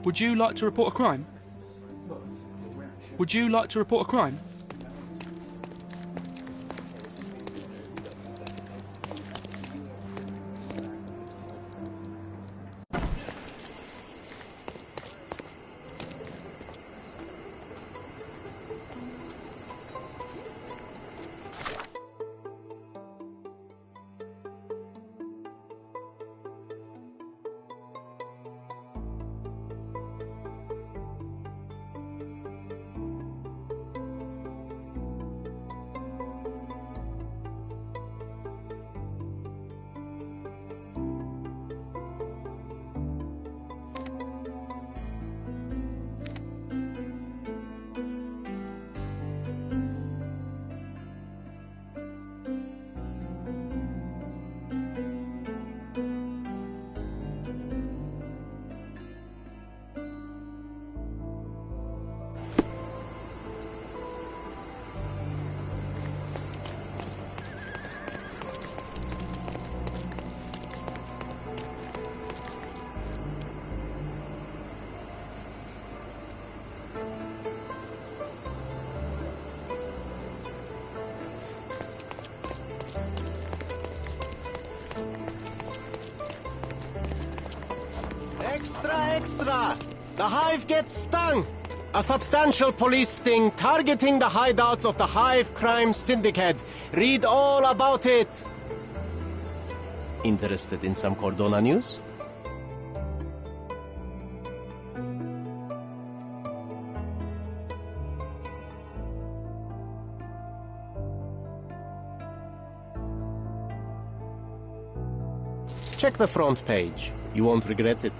Would you like to report a crime? Would you like to report a crime? Extra, extra! The Hive gets stung! A substantial police sting targeting the hideouts of the Hive Crime Syndicate. Read all about it! Interested in some Cordona news? Check the front page. You won't regret it.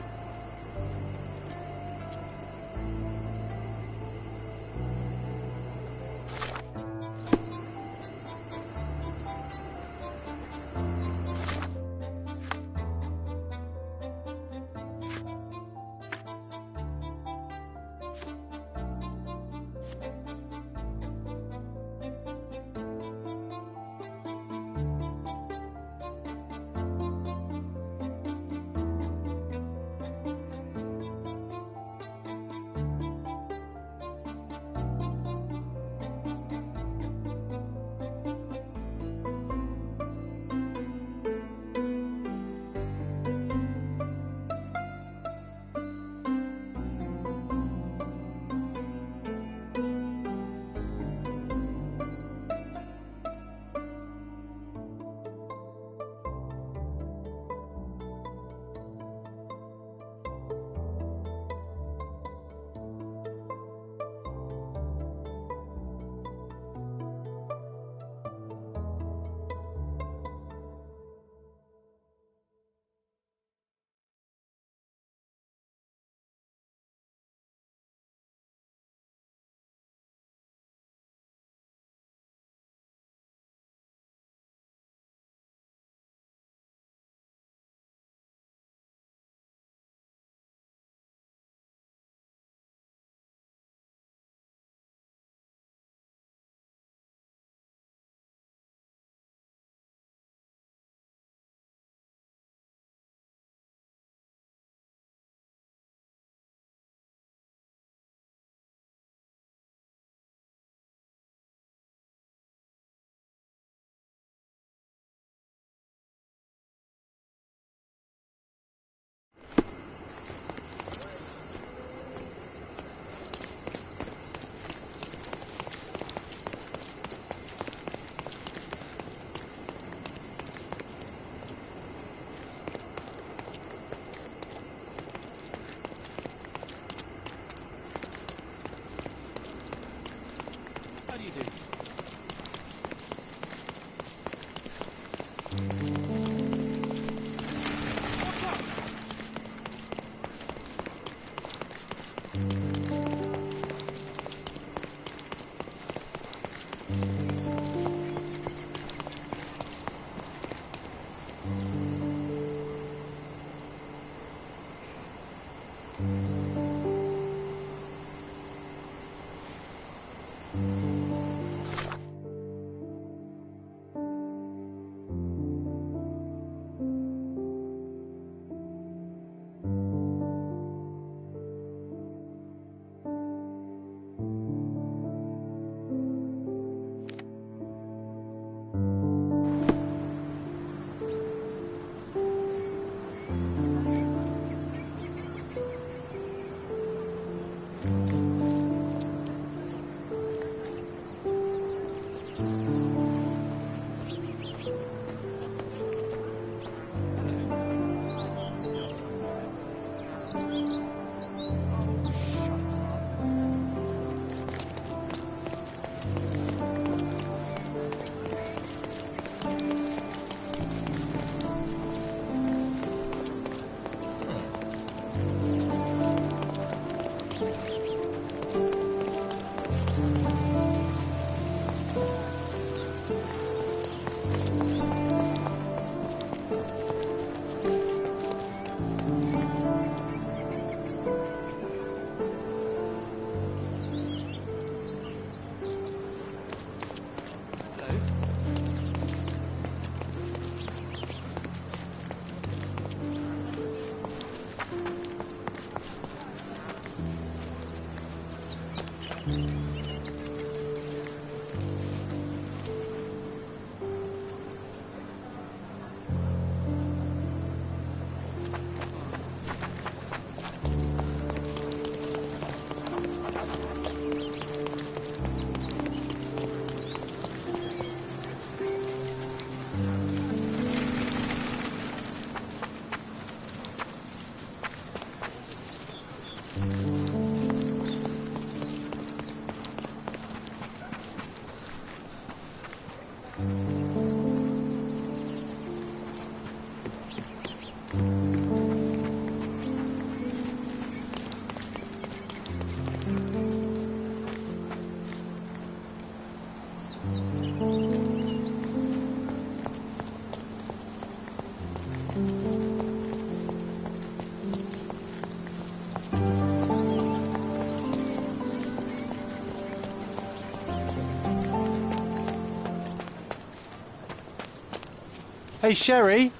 Hey, Sherry,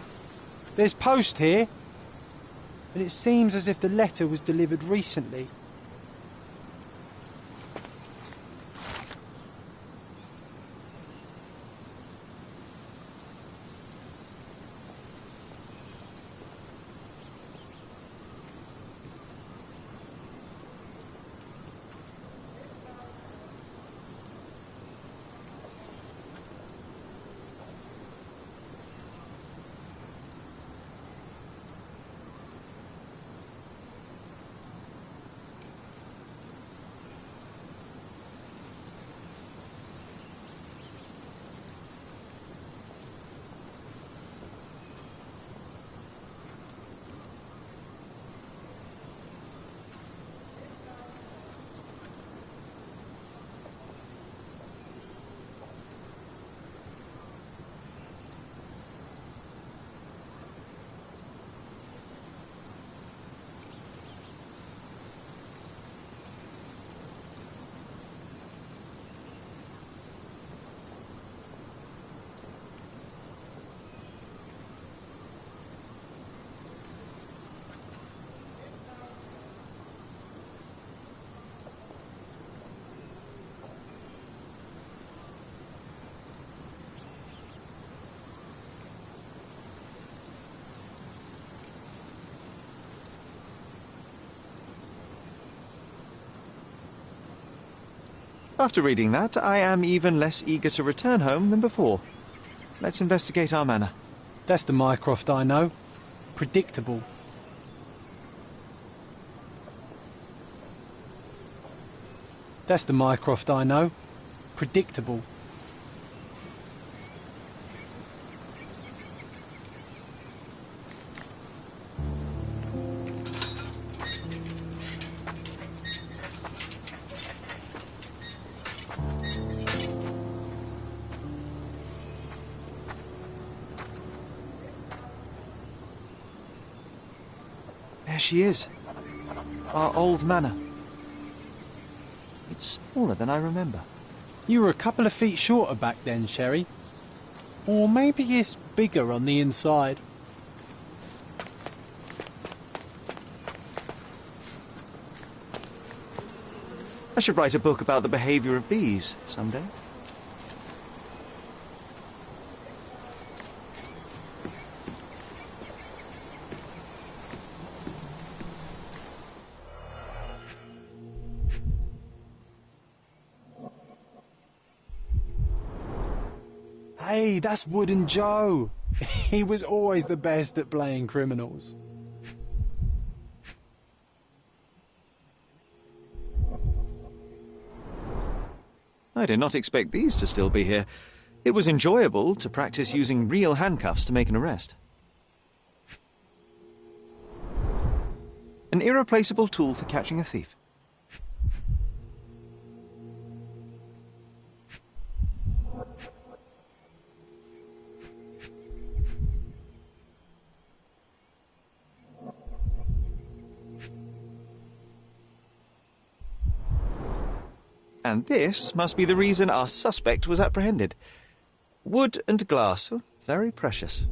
there's post here, and it seems as if the letter was delivered recently. After reading that, I am even less eager to return home than before. Let's investigate our manor. That's the Mycroft I know. Predictable. That's the Mycroft I know. Predictable. There she is. Our old manor. It's smaller than I remember. You were a couple of feet shorter back then, Sherry. Or maybe it's bigger on the inside. I should write a book about the behaviour of bees someday. Hey, that's Wooden Joe. He was always the best at playing criminals. I did not expect these to still be here. It was enjoyable to practice using real handcuffs to make an arrest. An irreplaceable tool for catching a thief. And this must be the reason our suspect was apprehended. Wood and glass, very precious.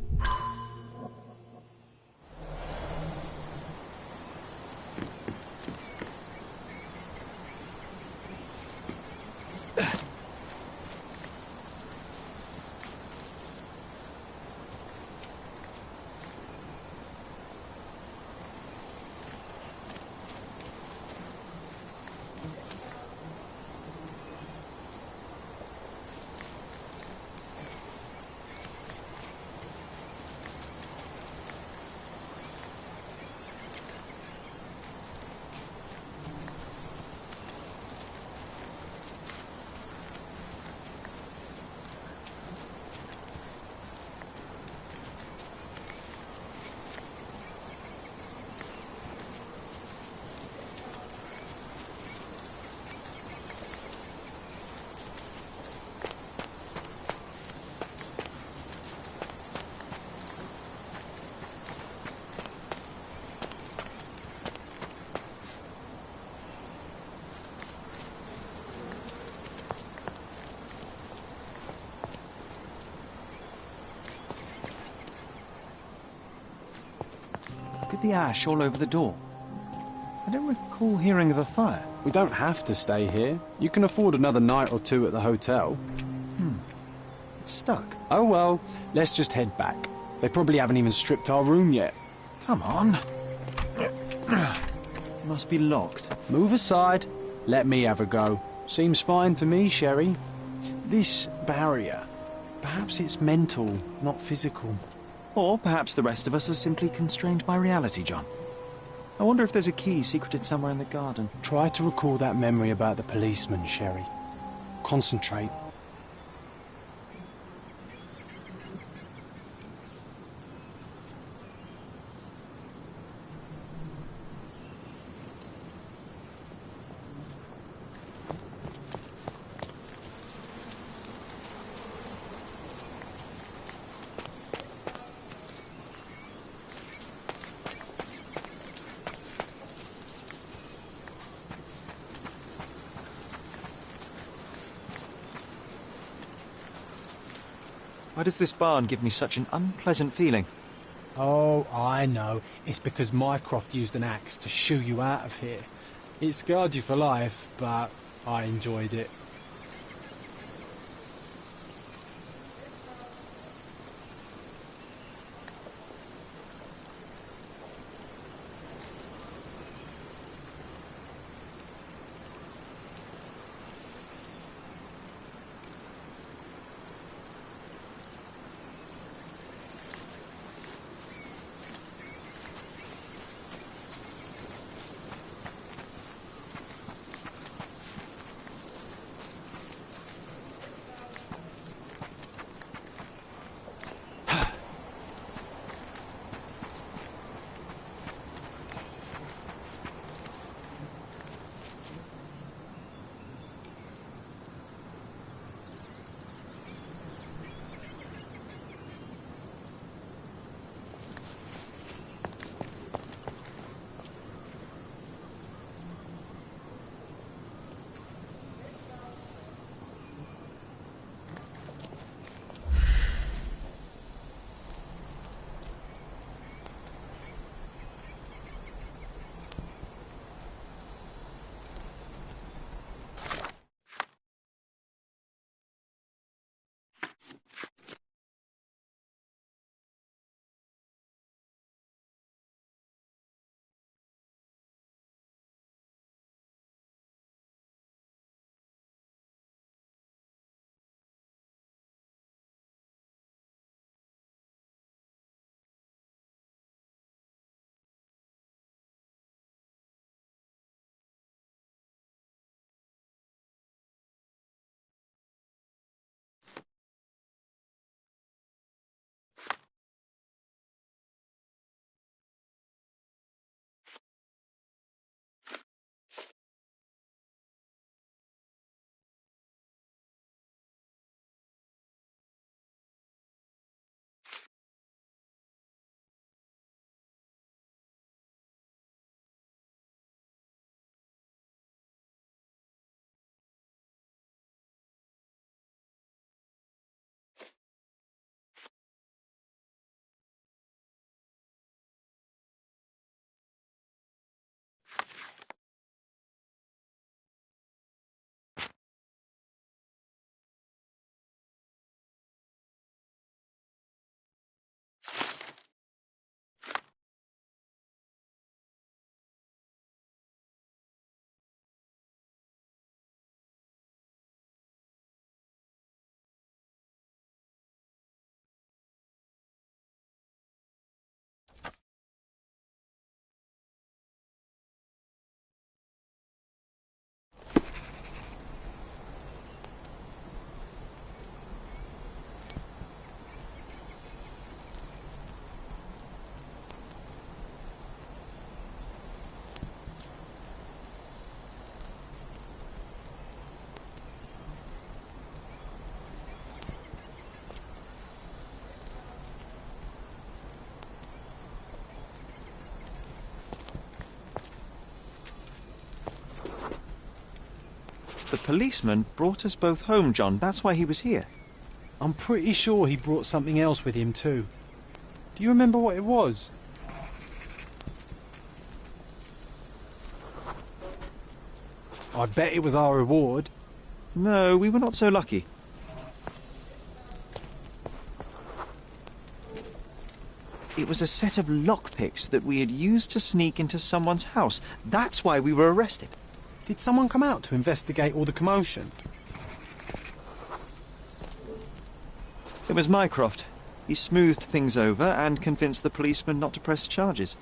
at the ash all over the door. I don't recall hearing of a fire. We don't have to stay here. You can afford another night or two at the hotel. It's stuck. Oh well, let's just head back. They probably haven't even stripped our room yet. Come on. Must be locked. Move aside. Let me have a go. Seems fine to me, Sherry. This barrier, perhaps it's mental, not physical. Or perhaps the rest of us are simply constrained by reality, John. I wonder if there's a key secreted somewhere in the garden. Try to recall that memory about the policeman, Sherry. Concentrate. Why does this barn give me such an unpleasant feeling? Oh, I know. It's because Mycroft used an axe to shoo you out of here. It scarred you for life, but I enjoyed it. The policeman brought us both home, John. That's why he was here. I'm pretty sure he brought something else with him too. Do you remember what it was? I bet it was our reward. No, we were not so lucky. It was a set of lockpicks that we had used to sneak into someone's house. That's why we were arrested. Did someone come out to investigate all the commotion? It was Mycroft. He smoothed things over and convinced the policeman not to press charges.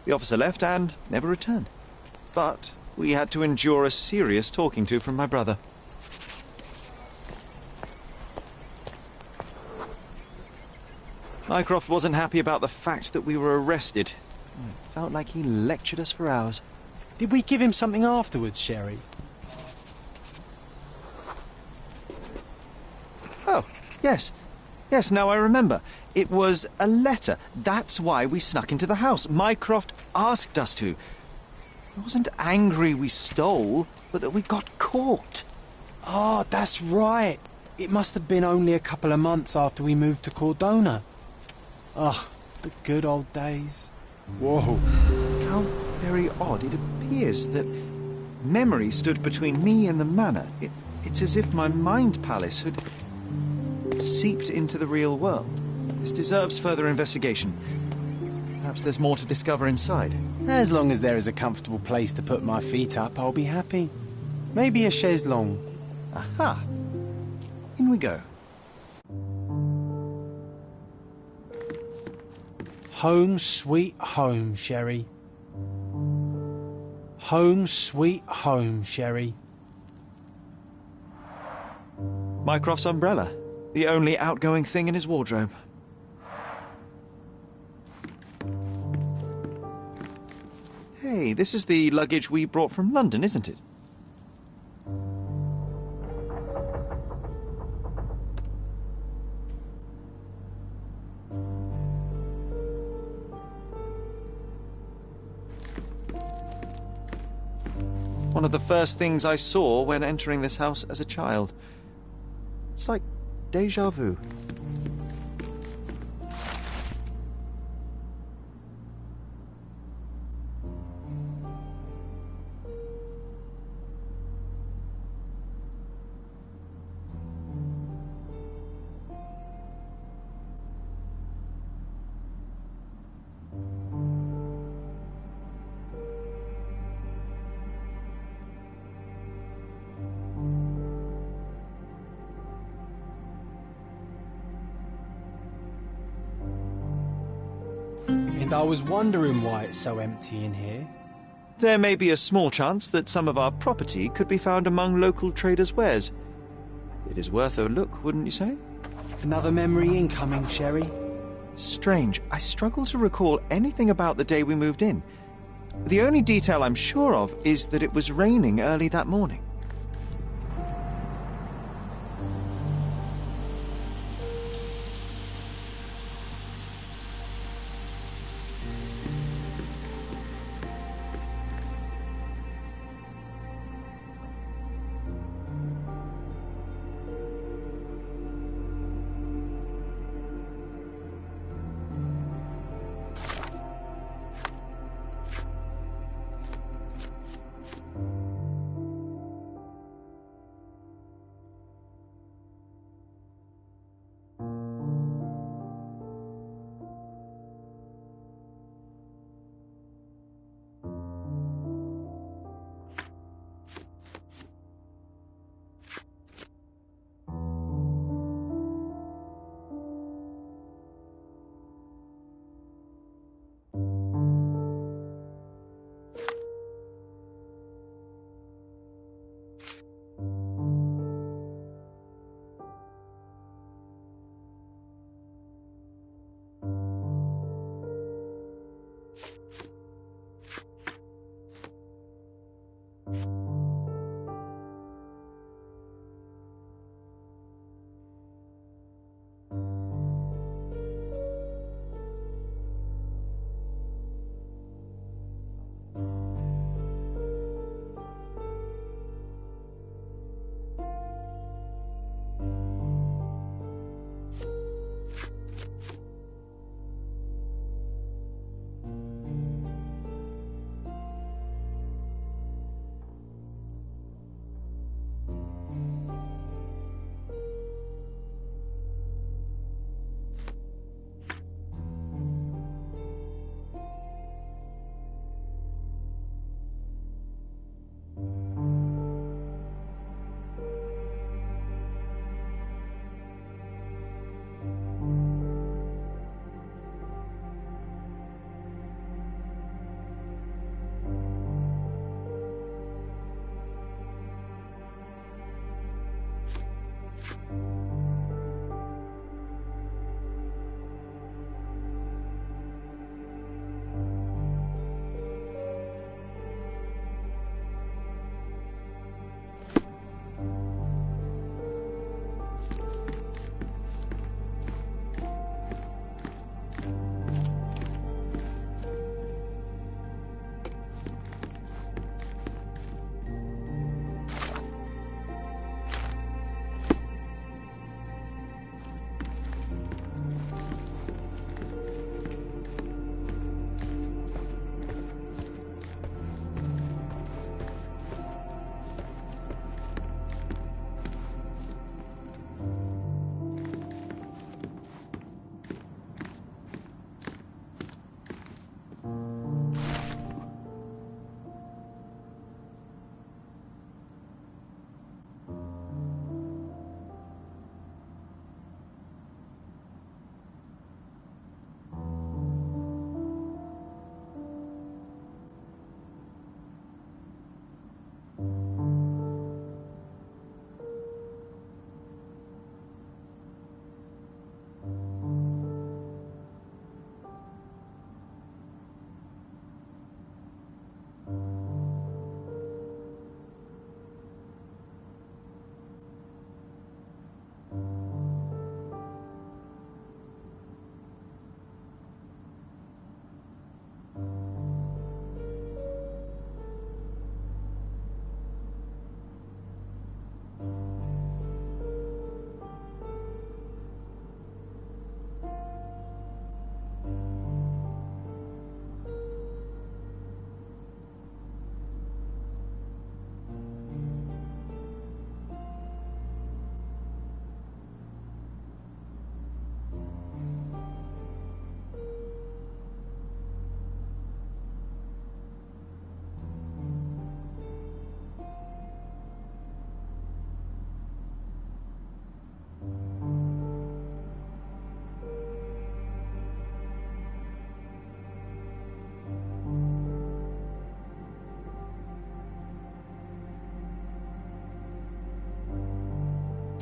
The officer left and never returned. But we had to endure a serious talking to from my brother. Mycroft wasn't happy about the fact that we were arrested. It felt like he lectured us for hours. Did we give him something afterwards, Sherry? Oh, yes. Yes, now I remember. It was a letter. That's why we snuck into the house. Mycroft asked us to. I wasn't angry we stole, but that we got caught. Ah, that's right. It must have been only a couple of months after we moved to Cordona. Ugh, the good old days. Whoa. How very odd. It appears that memory stood between me and the manor. It's as if my mind palace had seeped into the real world. This deserves further investigation. Perhaps there's more to discover inside. As long as there is a comfortable place to put my feet up, I'll be happy. Maybe a chaise longue. Aha! In we go. Home sweet home, Sherry. Home sweet home, Sherry. Mycroft's umbrella. The only outgoing thing in his wardrobe. Hey, this is the luggage we brought from London, isn't it? One of the first things I saw when entering this house as a child. It's like déjà vu. And I was wondering why it's so empty in here. There may be a small chance that some of our property could be found among local traders' wares. It is worth a look, wouldn't you say? Another memory incoming, Sherry. Strange. I struggle to recall anything about the day we moved in. The only detail I'm sure of is that it was raining early that morning.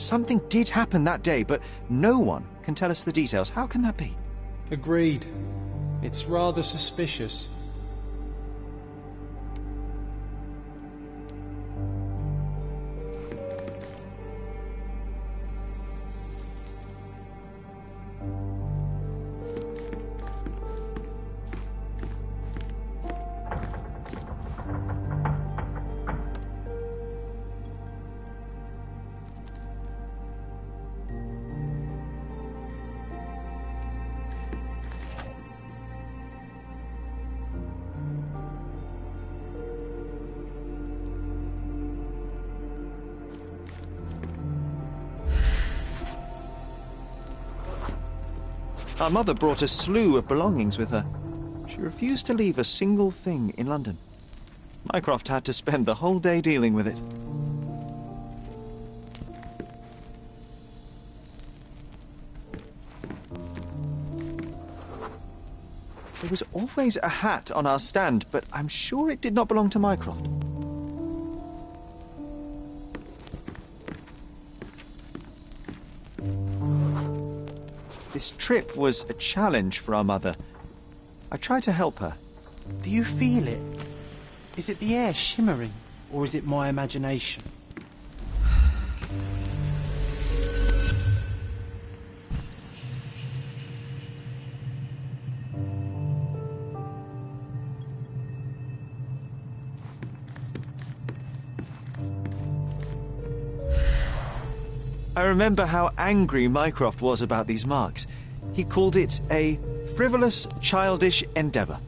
Something did happen that day, but no one can tell us the details. How can that be? Agreed. It's rather suspicious. Our mother brought a slew of belongings with her. She refused to leave a single thing in London. Mycroft had to spend the whole day dealing with it. There was always a hat on our stand, but I'm sure it did not belong to Mycroft. This trip was a challenge for our mother. I tried to help her. Do you feel it? Is it the air shimmering, or is it my imagination? I remember how angry Mycroft was about these marks. He called it a frivolous, childish endeavour.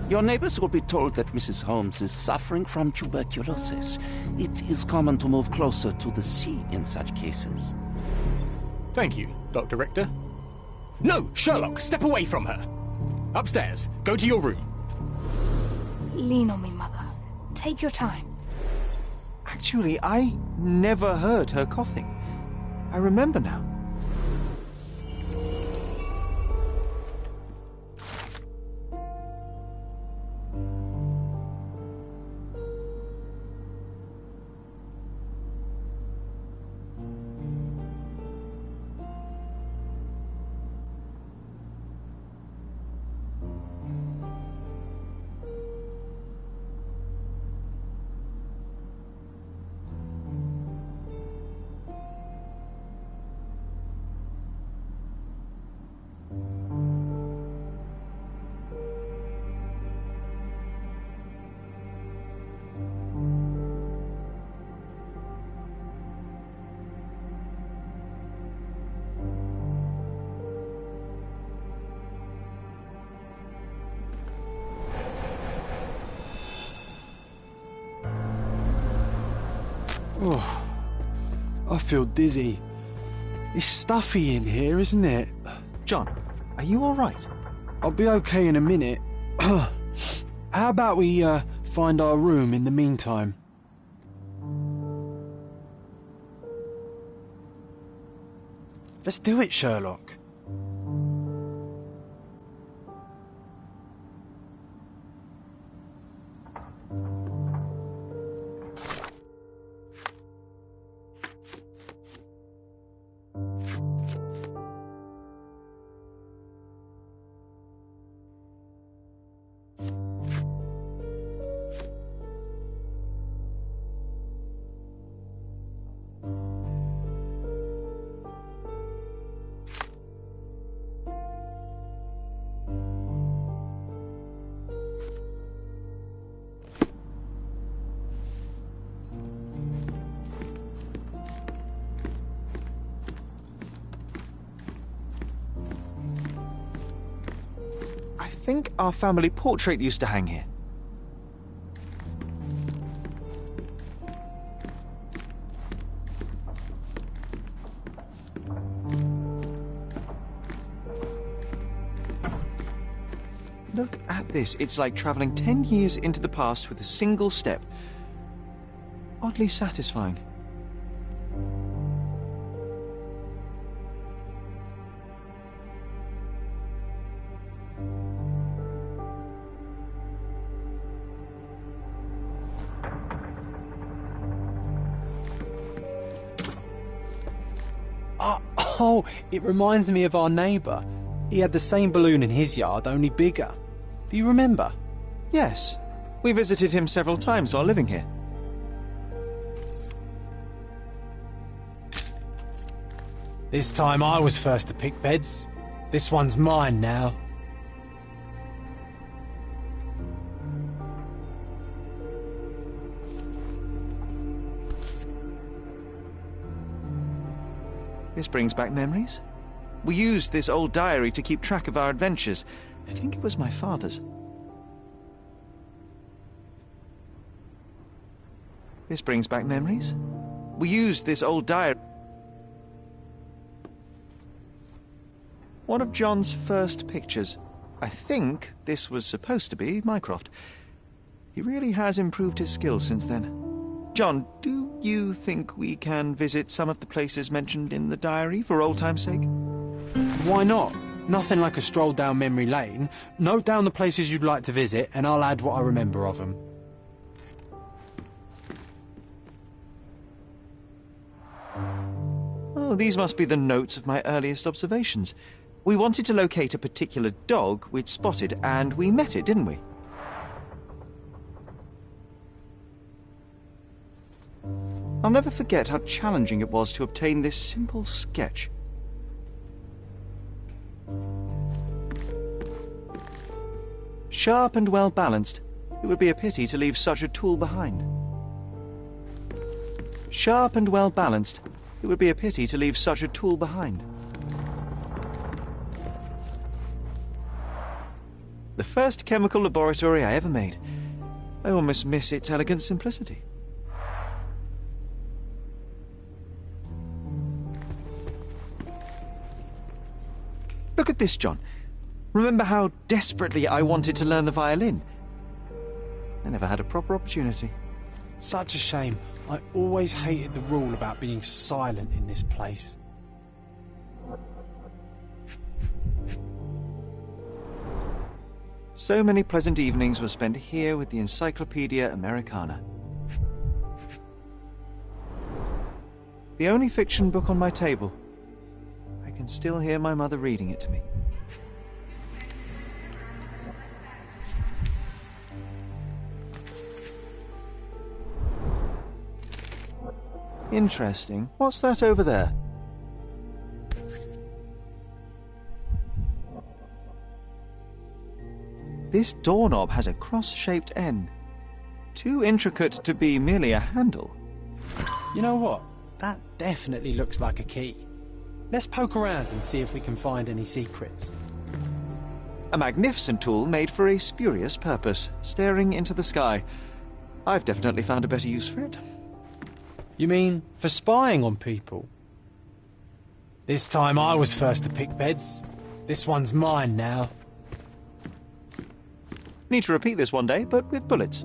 Your neighbors will be told that Mrs. Holmes is suffering from tuberculosis. It is common to move closer to the sea in such cases. Thank you, Dr. Richter. No, Sherlock, step away from her. Upstairs. Go to your room. Lean on me, Mother. Take your time. Actually, I never heard her coughing. I remember now. Oh, I feel dizzy. It's stuffy in here, isn't it? John, are you all right? I'll be okay in a minute. How about we find our room in the meantime? Let's do it, Sherlock. I think our family portrait used to hang here. Look at this. It's like travelling 10 years into the past with a single step. Oddly satisfying. Oh, it reminds me of our neighbour. He had the same balloon in his yard, only bigger. Do you remember? Yes. We visited him several times while living here. This time I was first to pick beds. This one's mine now. This brings back memories. We used this old diary to keep track of our adventures. I think it was my father's. This brings back memories. We used this old diary. One of John's first pictures. I think this was supposed to be Mycroft. He really has improved his skills since then. John, do you think we can visit some of the places mentioned in the diary for old time's sake? Why not? Nothing like a stroll down memory lane. Note down the places you'd like to visit, and I'll add what I remember of them. Oh, these must be the notes of my earliest observations. We wanted to locate a particular dog we'd spotted, and we met it, didn't we? I'll never forget how challenging it was to obtain this simple sketch. Sharp and well balanced. It would be a pity to leave such a tool behind. Sharp and well balanced. It would be a pity to leave such a tool behind. The first chemical laboratory I ever made. I almost miss its elegant simplicity. Look at this, John. Remember how desperately I wanted to learn the violin? I never had a proper opportunity. Such a shame. I always hated the rule about being silent in this place. So many pleasant evenings were spent here with the Encyclopedia Americana. The only fiction book on my table. I can still hear my mother reading it to me. Interesting. What's that over there? This doorknob has a cross-shaped end. Too intricate to be merely a handle. You know what? That definitely looks like a key. Let's poke around and see if we can find any secrets. A magnificent tool made for a spurious purpose, staring into the sky. I've definitely found a better use for it. You mean for spying on people? This time I was first to pick beds. This one's mine now. Need to repeat this one day, but with bullets.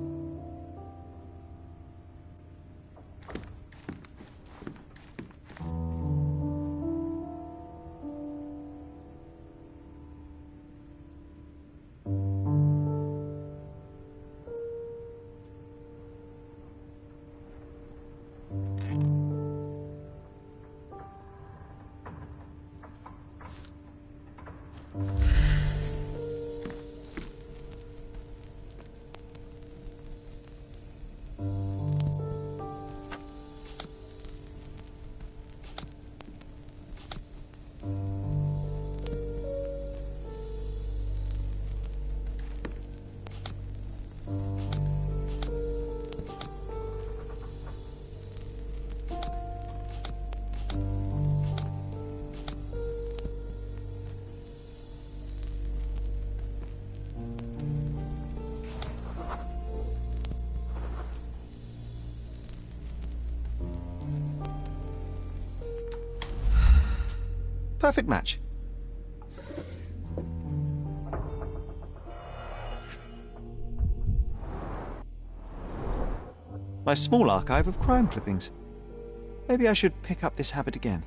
Perfect match. My small archive of crime clippings. Maybe I should pick up this habit again.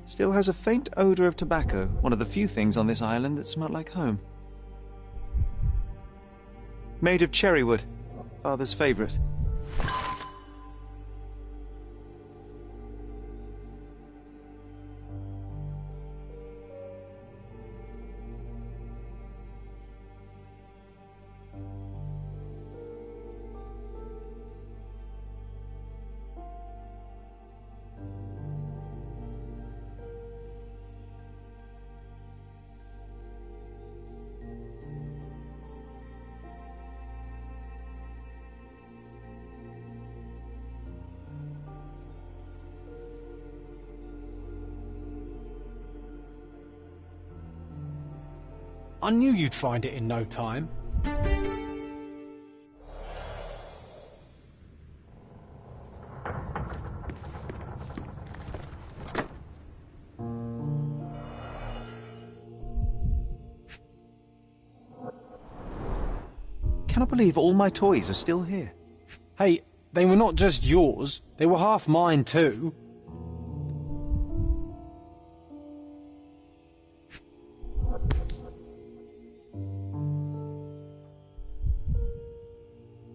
Still has a faint odour of tobacco, one of the few things on this island that smelled like home. Made of cherry wood, Father's favourite. I knew you'd find it in no time. Cannot believe all my toys are still here. Hey, they were not just yours, they were half mine too.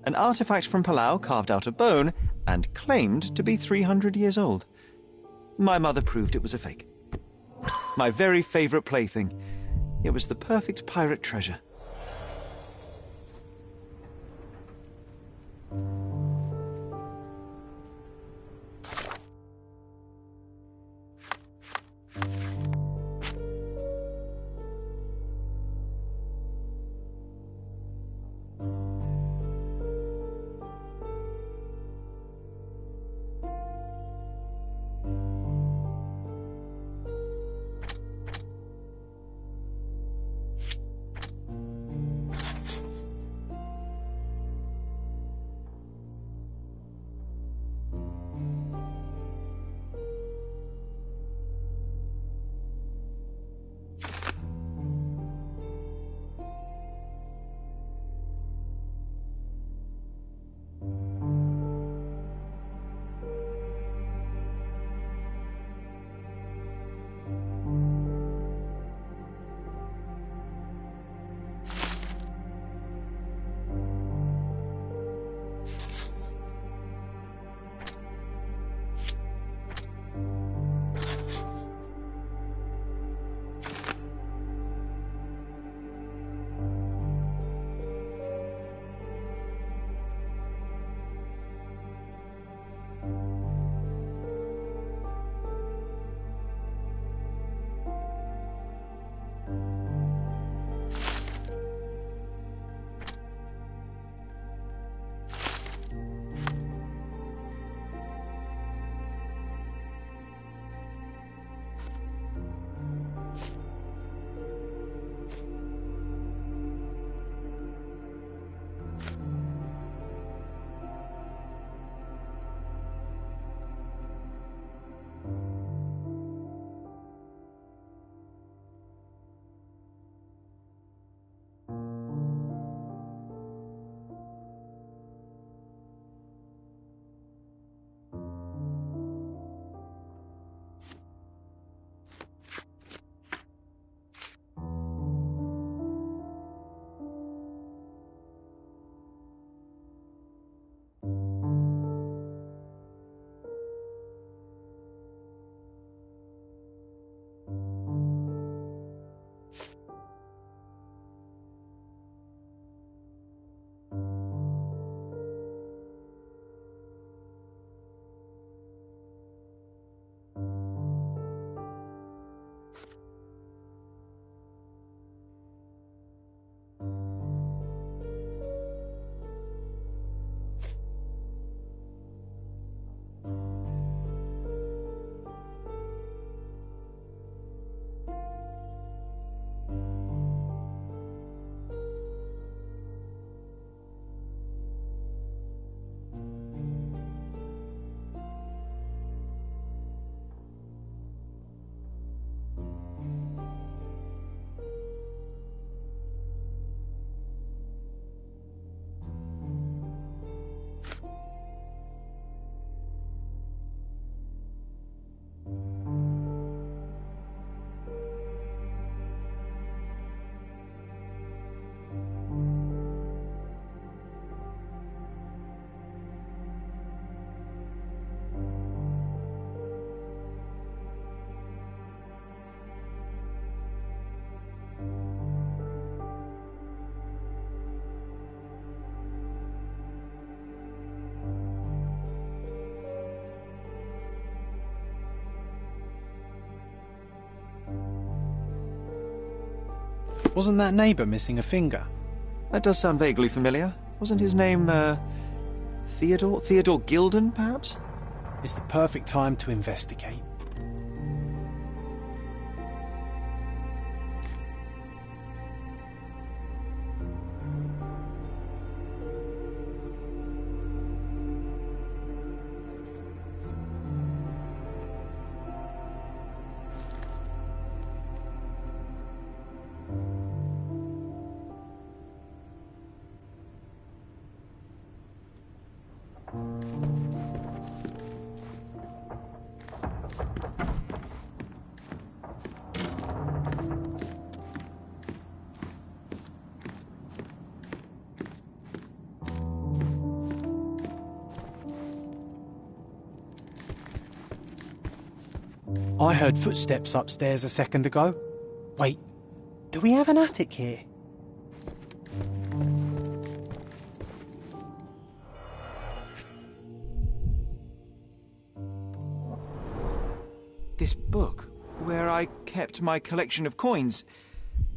An artifact from Palau carved out of bone and claimed to be 300 years old. My mother proved it was a fake. My very favourite plaything. It was the perfect pirate treasure. Wasn't that neighbour missing a finger? That does sound vaguely familiar. Wasn't his name, Theodore? Theodore Gilden, perhaps? It's the perfect time to investigate. I heard footsteps upstairs a second ago. Wait, do we have an attic here? This book, where I kept my collection of coins,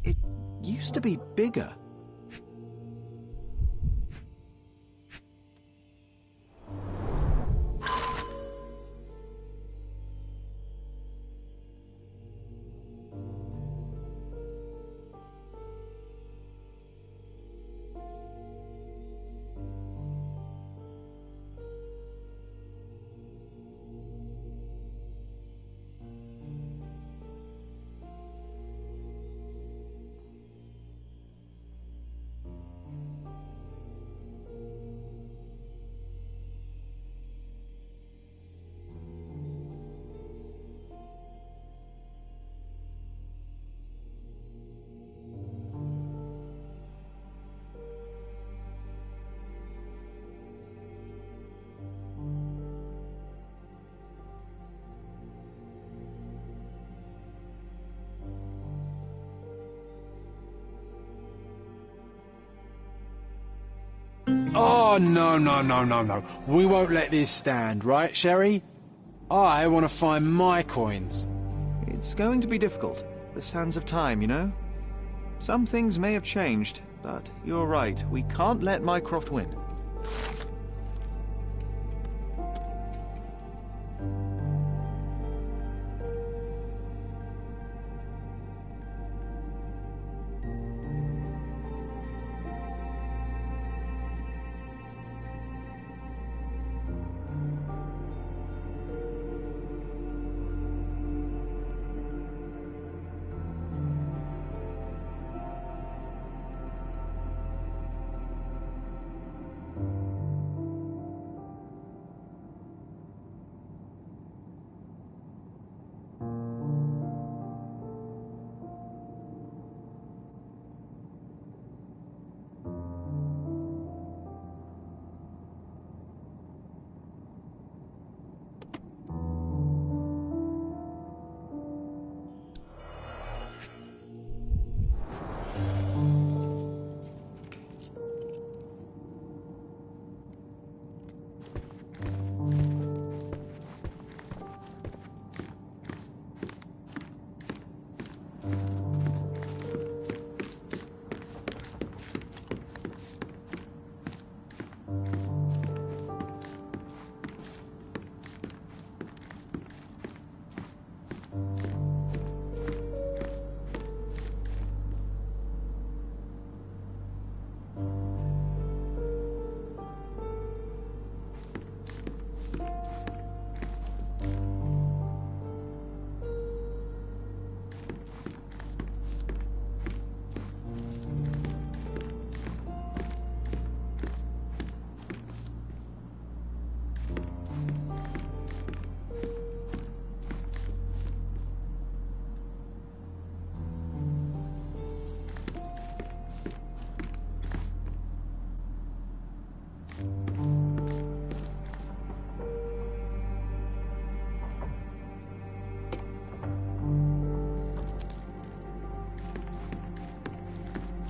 it used to be bigger. Oh, no. We won't let this stand, right, Sherry? I want to find my coins. It's going to be difficult. The sands of time, you know? Some things may have changed, but you're right. We can't let Mycroft win.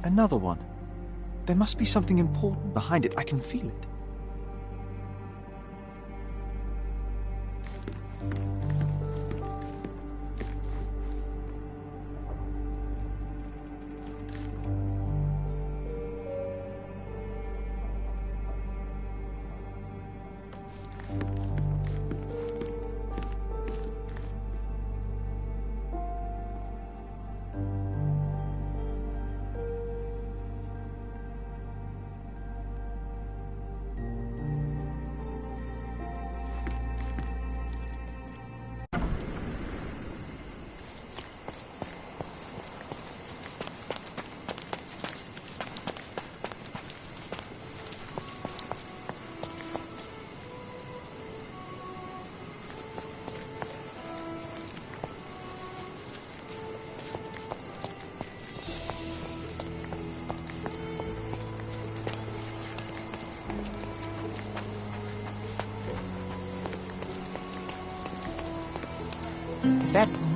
Another one. There must be something important behind it. I can feel it.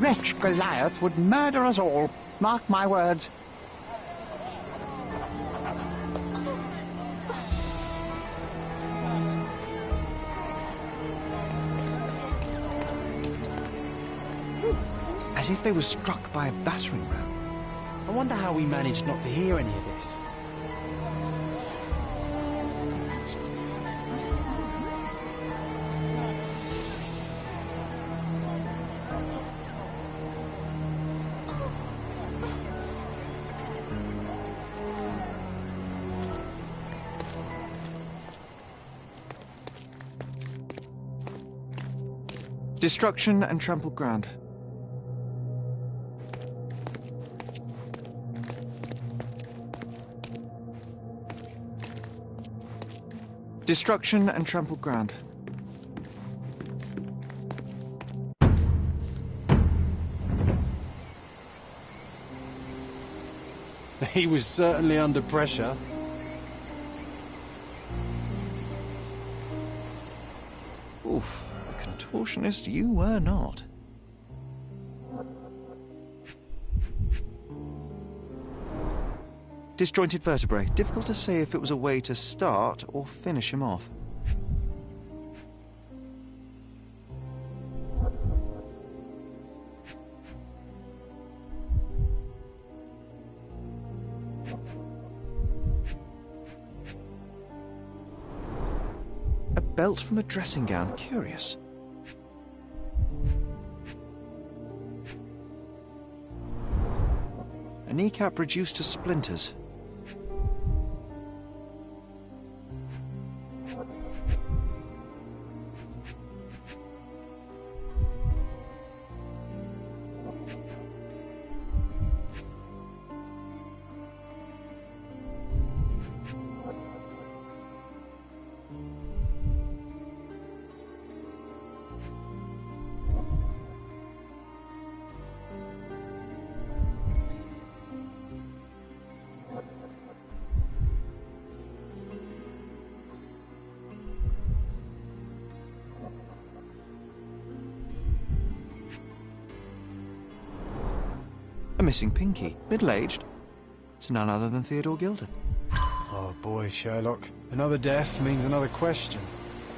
wretch Goliath would murder us all. Mark my words. As if they were struck by a battering ram. I wonder how we managed not to hear any of this. Destruction and trampled ground. Destruction and trampled ground. He was certainly under pressure. Oof, a contortionist you were not. Disjointed vertebrae. Difficult to say if it was a way to start or finish him off. A belt from a dressing gown. Curious. A kneecap reduced to splinters. A missing pinky, middle-aged. It's none other than Theodore Gilden. Oh boy, Sherlock. Another death means another question.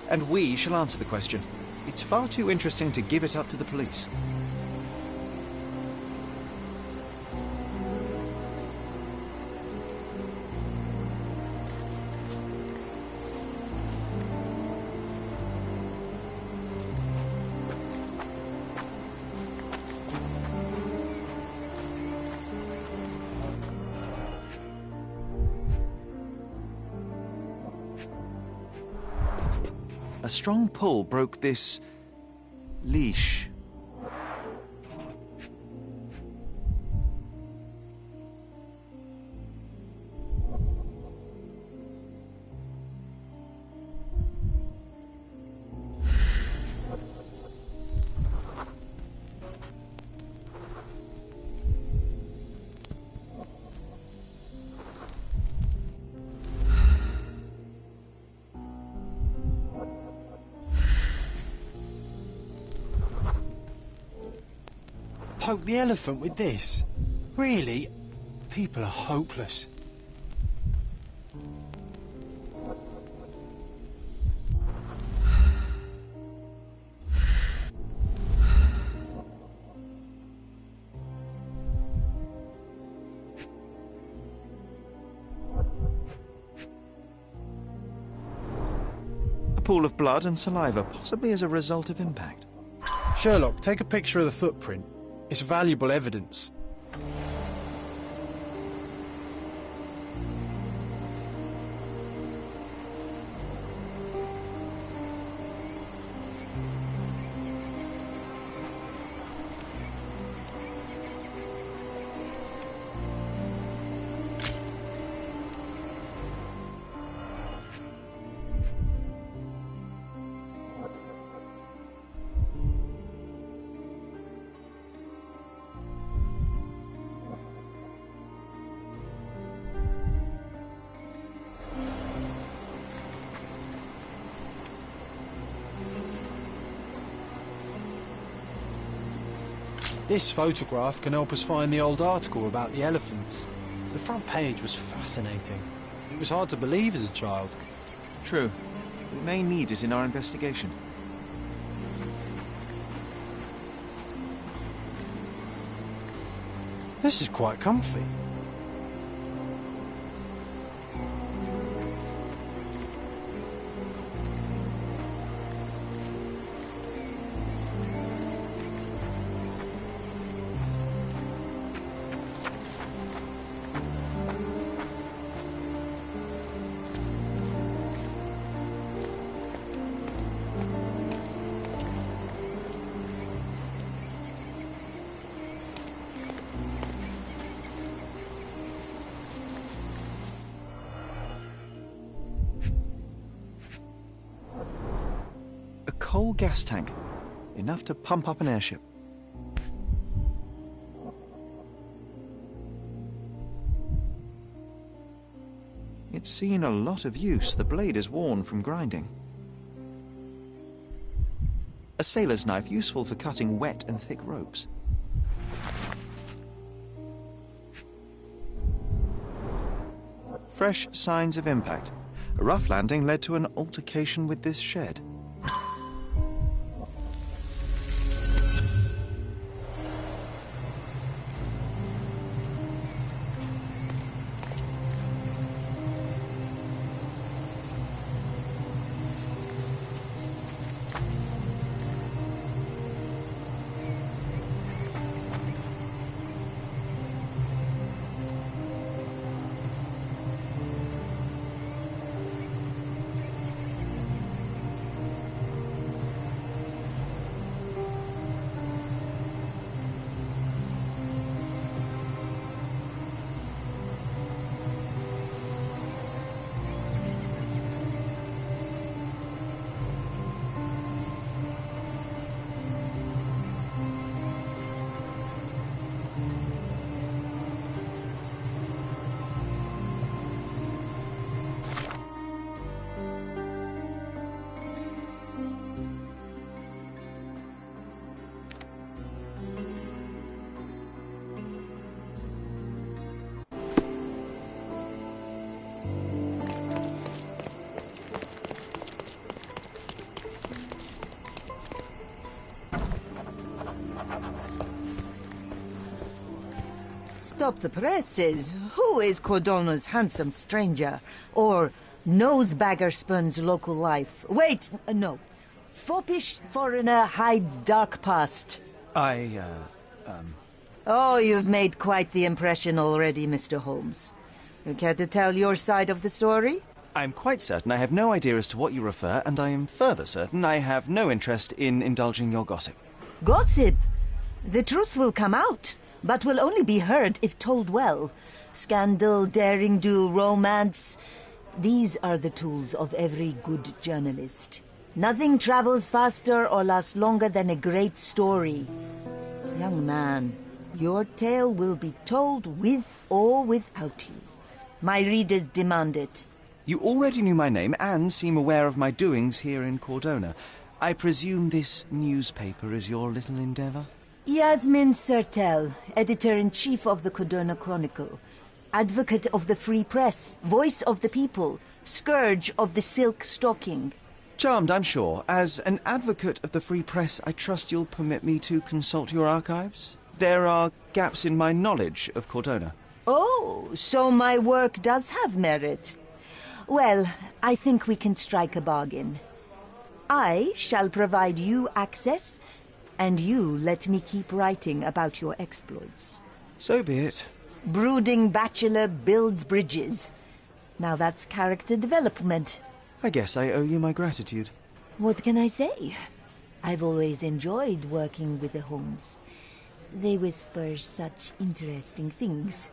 And we shall answer the question. It's far too interesting to give it up to the police. A strong pull broke this leash. Poke the elephant with this? Really? People are hopeless. A pool of blood and saliva, possibly as a result of impact. Sherlock, take a picture of the footprint. It's valuable evidence. This photograph can help us find the old article about the elephants. The front page was fascinating. It was hard to believe as a child. True. We may need it in our investigation. This is quite comfy. Coal gas tank. Enough to pump up an airship. It's seen a lot of use. The blade is worn from grinding. A sailor's knife, useful for cutting wet and thick ropes. Fresh signs of impact. A rough landing led to an altercation with this shed. Stop the presses. Who is Cordona's handsome stranger? Or nosebagger local life? Wait, no. Foppish foreigner hides dark past. Oh, you've made quite the impression already, Mr. Holmes. You care to tell your side of the story? I'm quite certain I have no idea as to what you refer, and I am further certain I have no interest in indulging your gossip. Gossip? The truth will come out, but will only be heard if told well. Scandal, daring-do, romance. These are the tools of every good journalist. Nothing travels faster or lasts longer than a great story. Young man, your tale will be told with or without you. My readers demand it. You already knew my name and seem aware of my doings here in Cordona. I presume this newspaper is your little endeavour? Yasmin Sertel, editor-in-chief of the Cordona Chronicle. Advocate of the free press, voice of the people, scourge of the silk stocking. Charmed, I'm sure. As an advocate of the free press, I trust you'll permit me to consult your archives? There are gaps in my knowledge of Cordona. Oh, so my work does have merit. Well, I think we can strike a bargain. I shall provide you access, and you let me keep writing about your exploits. So be it. Brooding bachelor builds bridges. Now that's character development. I guess I owe you my gratitude. What can I say? I've always enjoyed working with the Holmes. They whisper such interesting things.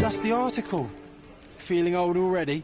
Just the article. Feeling old already?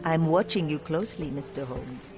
I'm watching you closely, Mr. Holmes.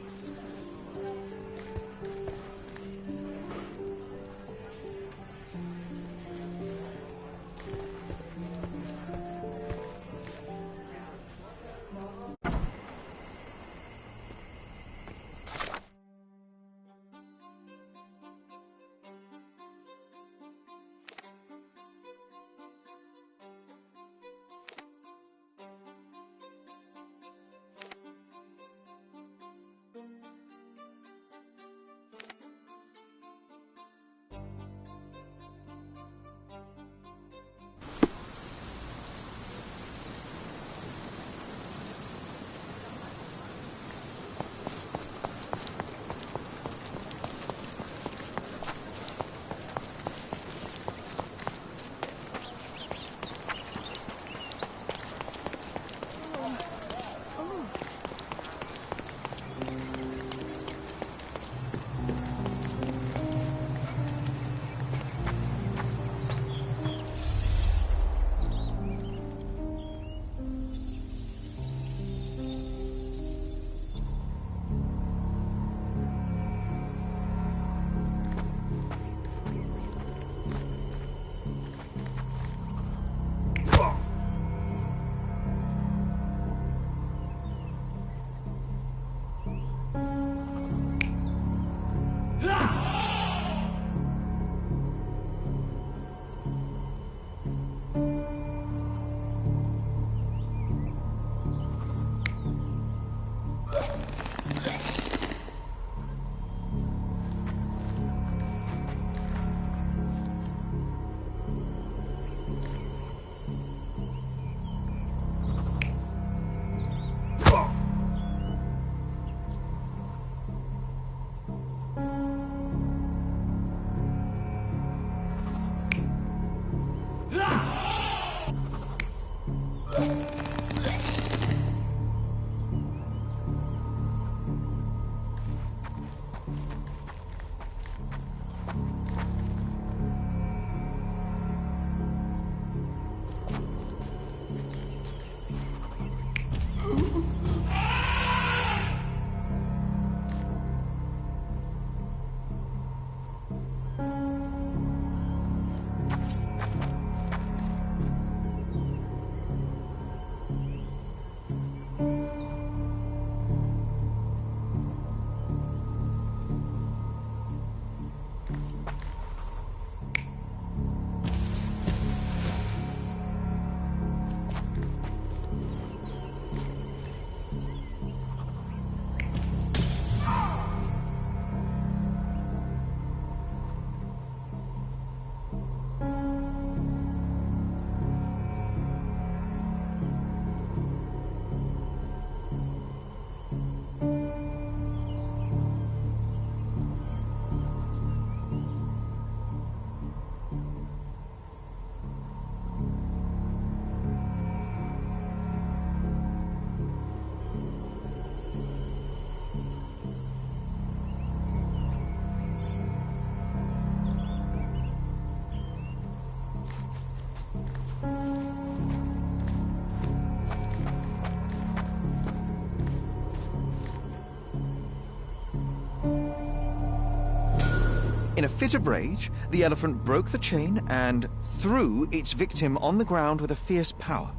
In a fit of rage, the elephant broke the chain and threw its victim on the ground with a fierce power.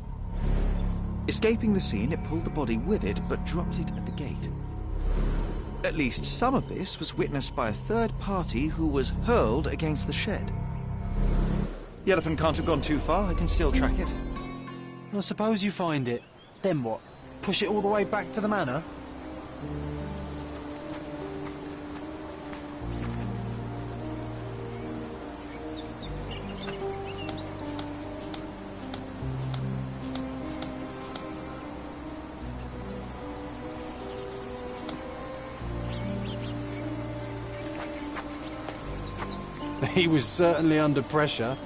Escaping the scene, it pulled the body with it, but dropped it at the gate. At least some of this was witnessed by a third party who was hurled against the shed. The elephant can't have gone too far. I can still track it. Well, suppose you find it. Then what? Push it all the way back to the manor? He was certainly under pressure.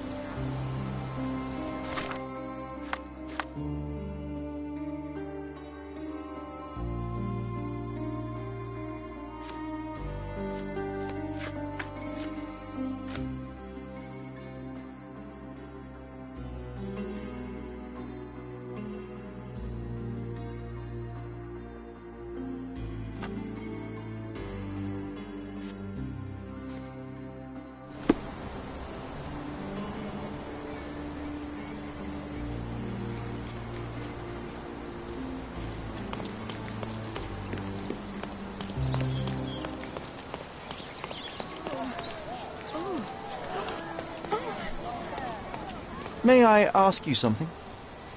May I ask you something?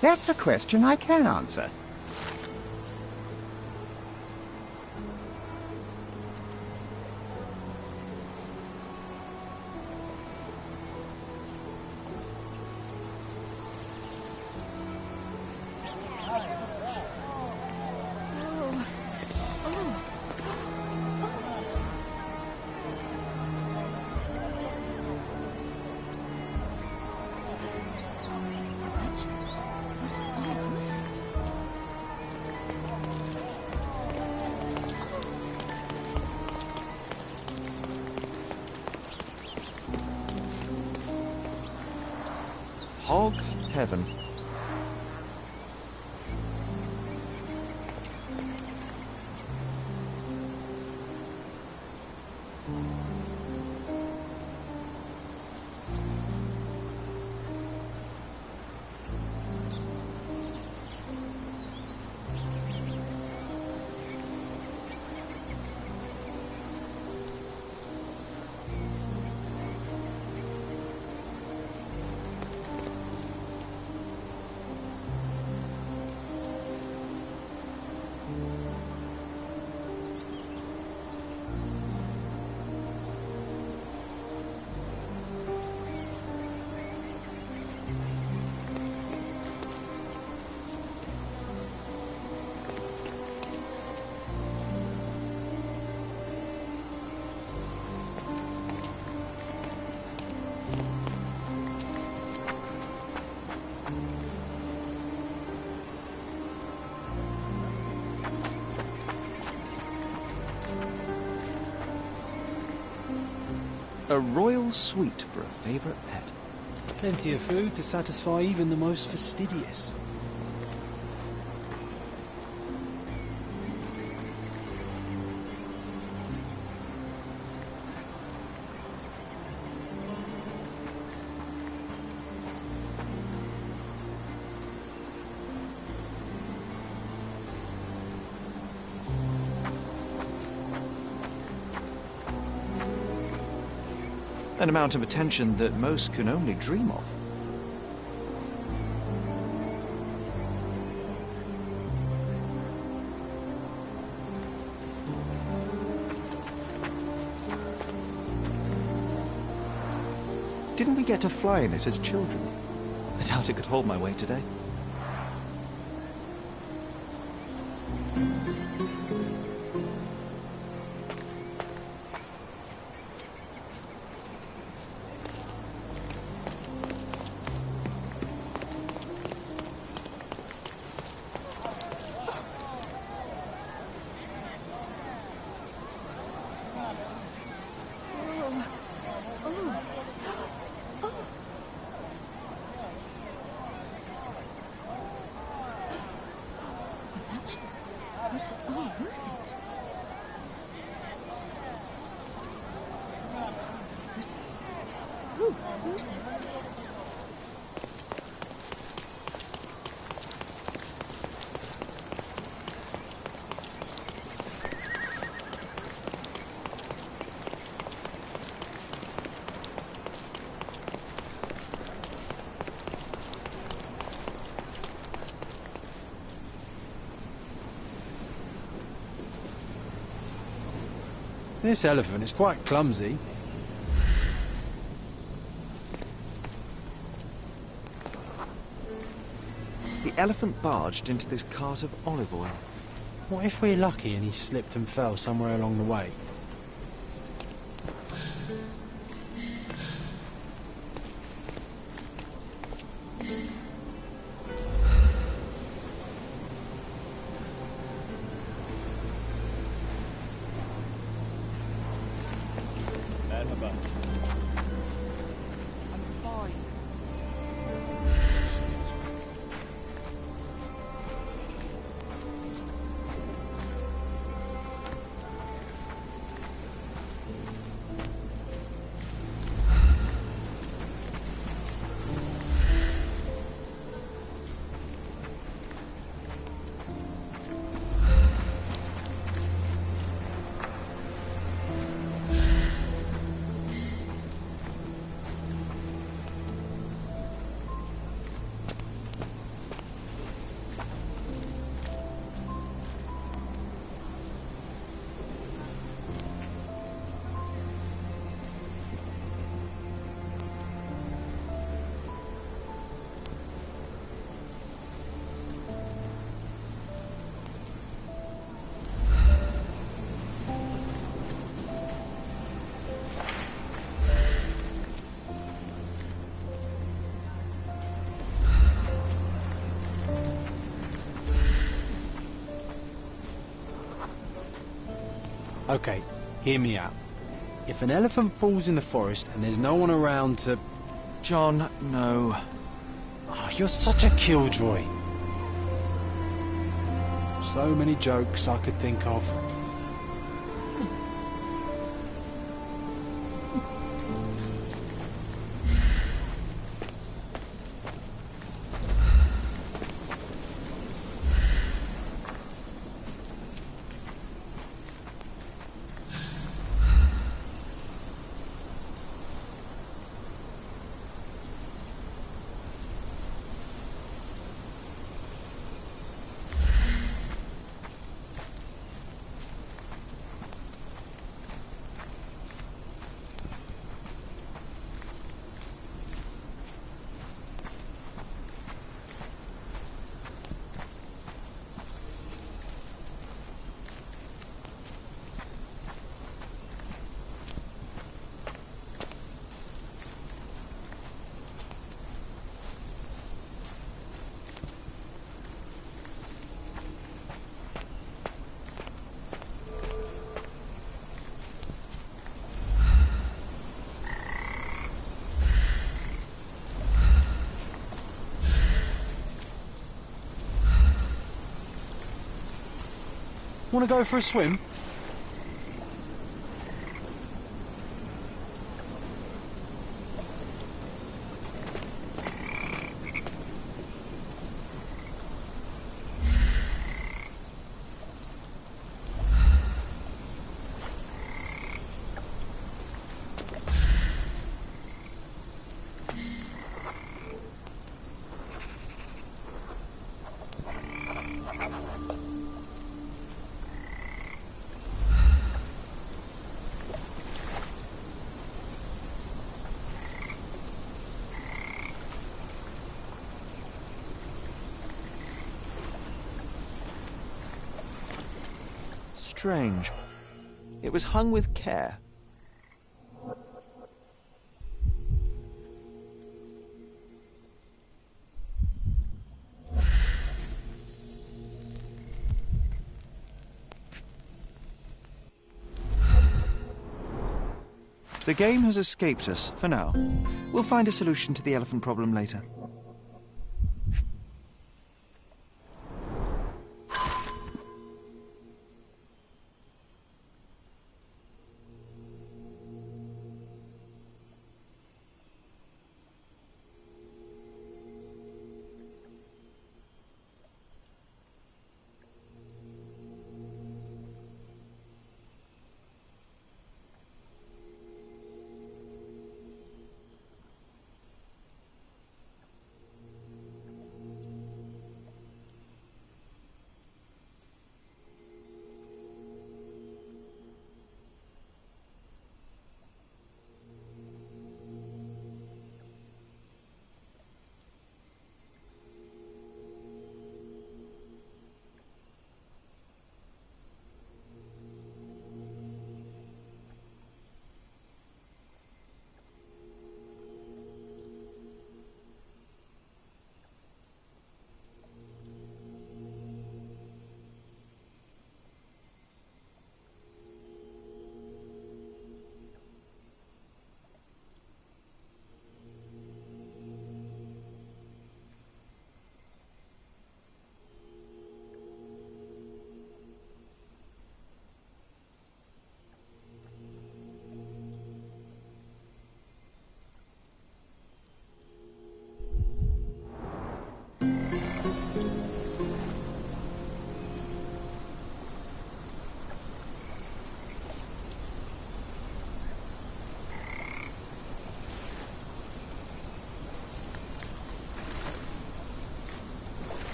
That's a question I can answer. Hog heaven. A royal suite for a favourite pet. Plenty of food to satisfy even the most fastidious. An amount of attention that most can only dream of. Didn't we get to fly in it as children? I doubt it could hold my weight today. What's happened? Where is it? Who's it? This elephant is quite clumsy. The elephant barged into this cart of olive oil. What if we're lucky and he slipped and fell somewhere along the way? Okay, hear me out. If an elephant falls in the forest and there's no one around to... John, no. Oh, you're such a killjoy. So many jokes I could think of. Want to go for a swim? Strange. It was hung with care. The game has escaped us, for now. We'll find a solution to the elephant problem later.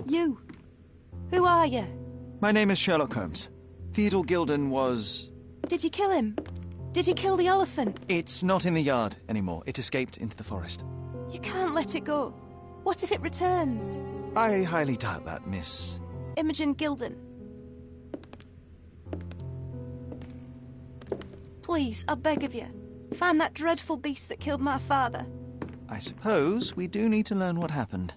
You. Who are you? My name is Sherlock Holmes. Theodore Gilden was... Did you kill him? Did you kill the elephant? It's not in the yard anymore. It escaped into the forest. You can't let it go. What if it returns? I highly doubt that, Miss... Imogen Gilden. Please, I beg of you, find that dreadful beast that killed my father. I suppose we do need to learn what happened.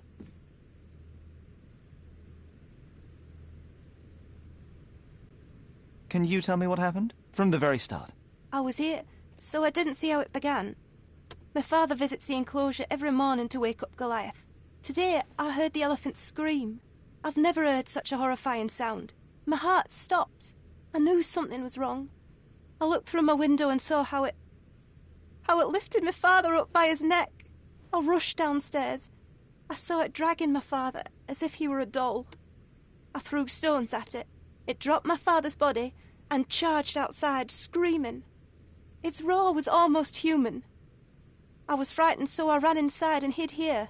Can you tell me what happened? From the very start. I was here, so I didn't see how it began. My father visits the enclosure every morning to wake up Goliath. Today, I heard the elephant scream. I've never heard such a horrifying sound. My heart stopped. I knew something was wrong. I looked through my window and saw how it lifted my father up by his neck. I rushed downstairs. I saw it dragging my father as if he were a doll. I threw stones at it. It dropped my father's body and charged outside, screaming. Its roar was almost human. I was frightened, so I ran inside and hid here.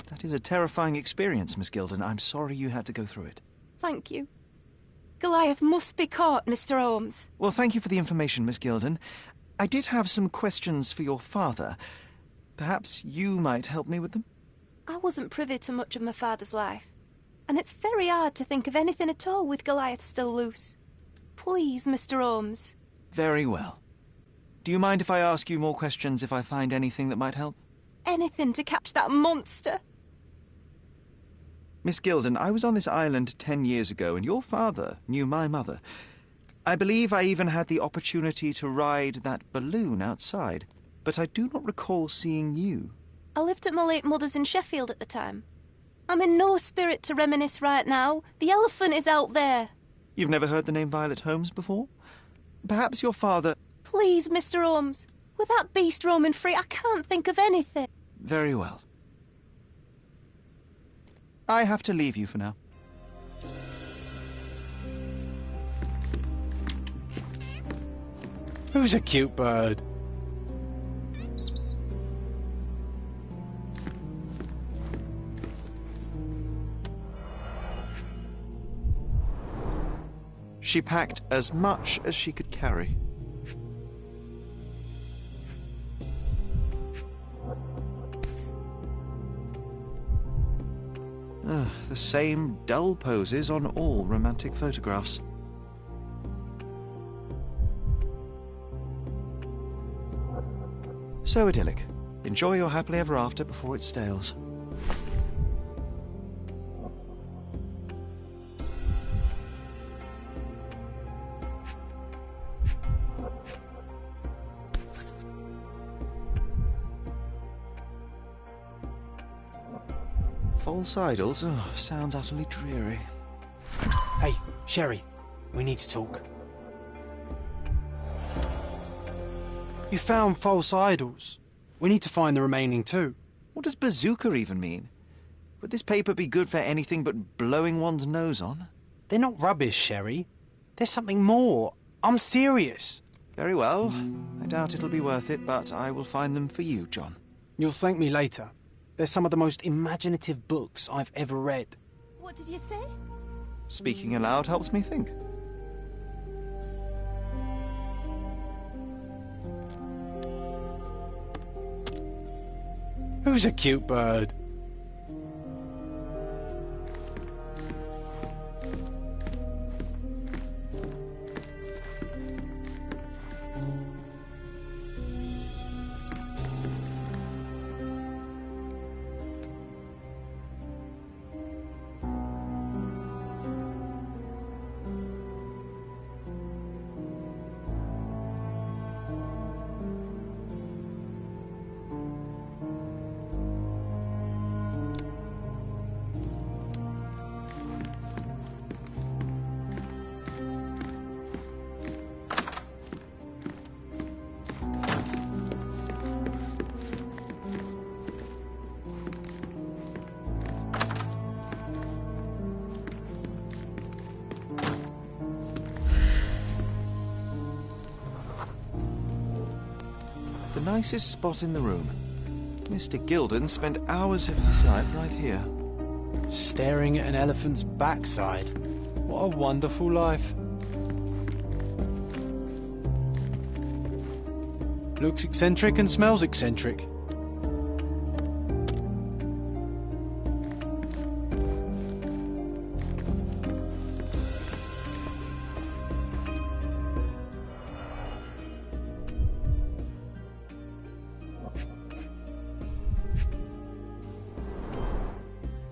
That is a terrifying experience, Miss Gilden. I'm sorry you had to go through it. Thank you. Goliath must be caught, Mr. Holmes. Well, thank you for the information, Miss Gilden. I did have some questions for your father. Perhaps you might help me with them? I wasn't privy to much of my father's life, and it's very hard to think of anything at all with Goliath still loose. Please, Mr. Holmes. Very well. Do you mind if I ask you more questions if I find anything that might help? Anything to catch that monster. Miss Gilden, I was on this island 10 years ago, and your father knew my mother. I believe I even had the opportunity to ride that balloon outside, but I do not recall seeing you. I lived at my late mother's in Sheffield at the time. I'm in no spirit to reminisce right now. The elephant is out there. You've never heard the name Violet Holmes before? Perhaps your father... Please, Mr. Holmes. With that beast roaming free, I can't think of anything. Very well. I have to leave you for now. Who's a cute bird? She packed as much as she could carry. The same dull poses on all romantic photographs. So idyllic. Enjoy your happily ever after before it stales. False idols? Oh, sounds utterly dreary. Hey, Sherry, we need to talk. You found false idols. We need to find the remaining two. What does bazooka even mean? Would this paper be good for anything but blowing one's nose on? They're not rubbish, Sherry. There's something more. I'm serious. Very well. I doubt it'll be worth it, but I will find them for you, John. You'll thank me later. They're some of the most imaginative books I've ever read. What did you say? Speaking aloud helps me think. Who's a cute bird? the nicest spot in the room. Mr. Gilden spent hours of his life right here. Staring at an elephant's backside. What a wonderful life. Looks eccentric and smells eccentric.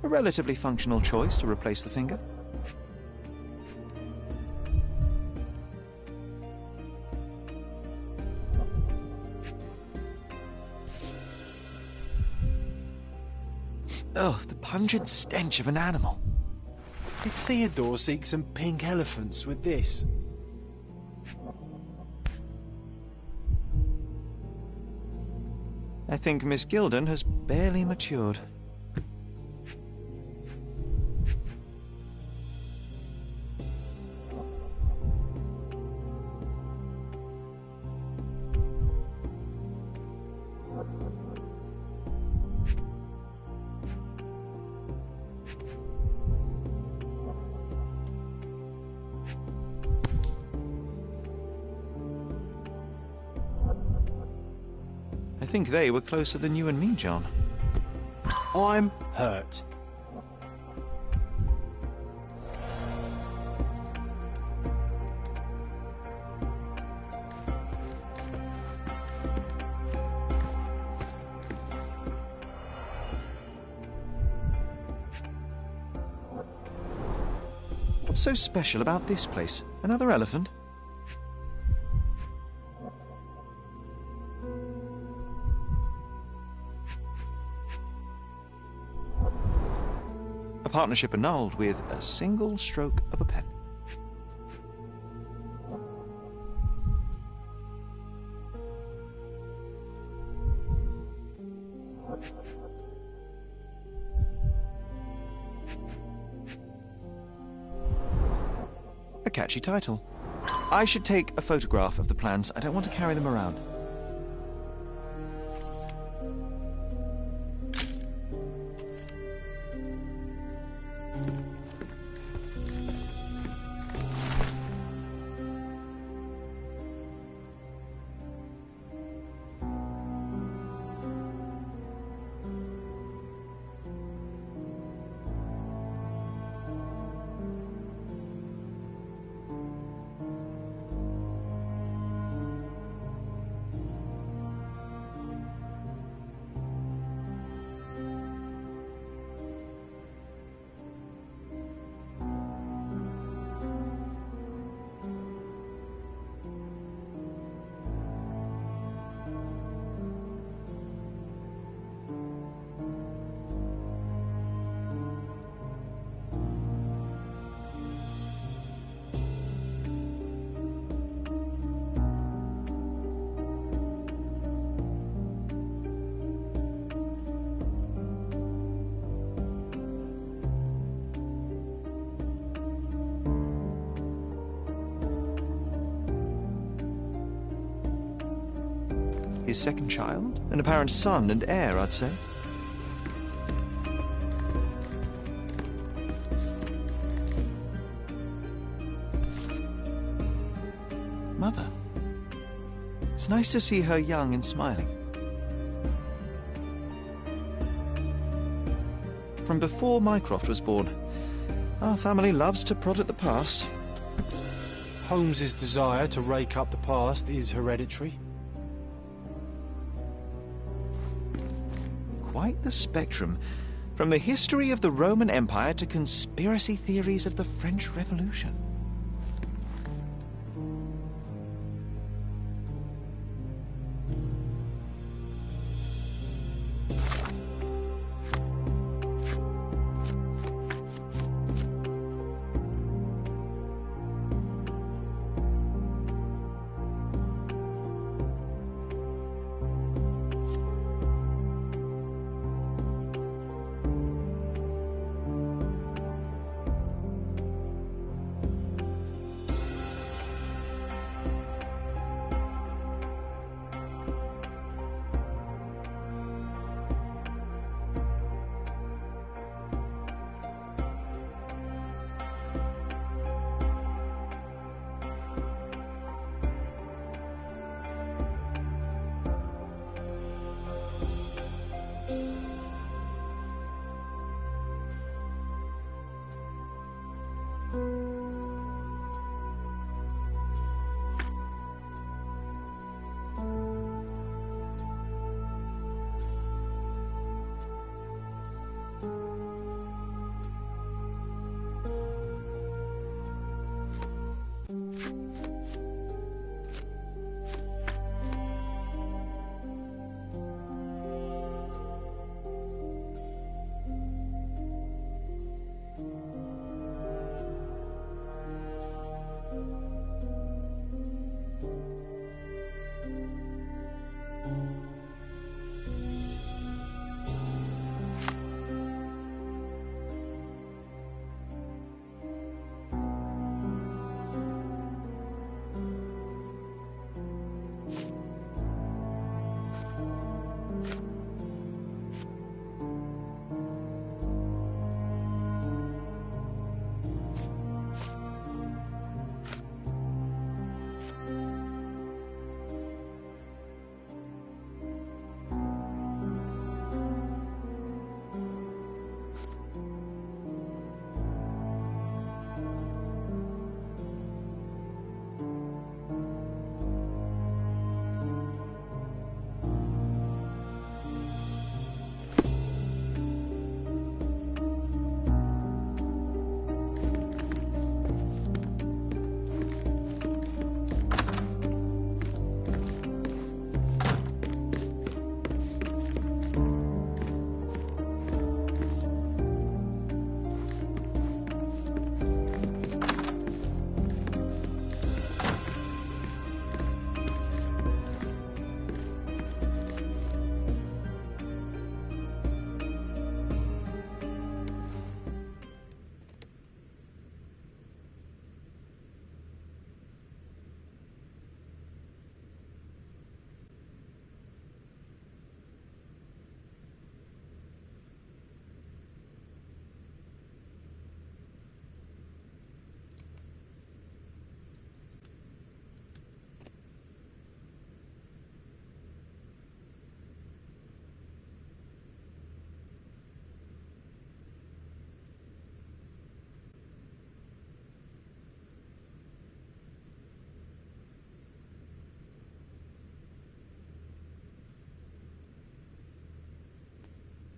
A relatively functional choice to replace the finger. Oh, the pungent stench of an animal. Did Theodore seek some pink elephants with this? I think Miss Gilden has barely matured. I think they were closer than you and me, John. I'm hurt. What's so special about this place? Another elephant? A partnership annulled with a single stroke of a pen. A catchy title. I should take a photograph of the plans. I don't want to carry them around. His second child? An apparent son and heir, I'd say. Mother. It's nice to see her young and smiling. From before Mycroft was born, our family loves to prod at the past. Holmes's desire to rake up the past is hereditary. Quite the spectrum, from the history of the Roman Empire to conspiracy theories of the French Revolution.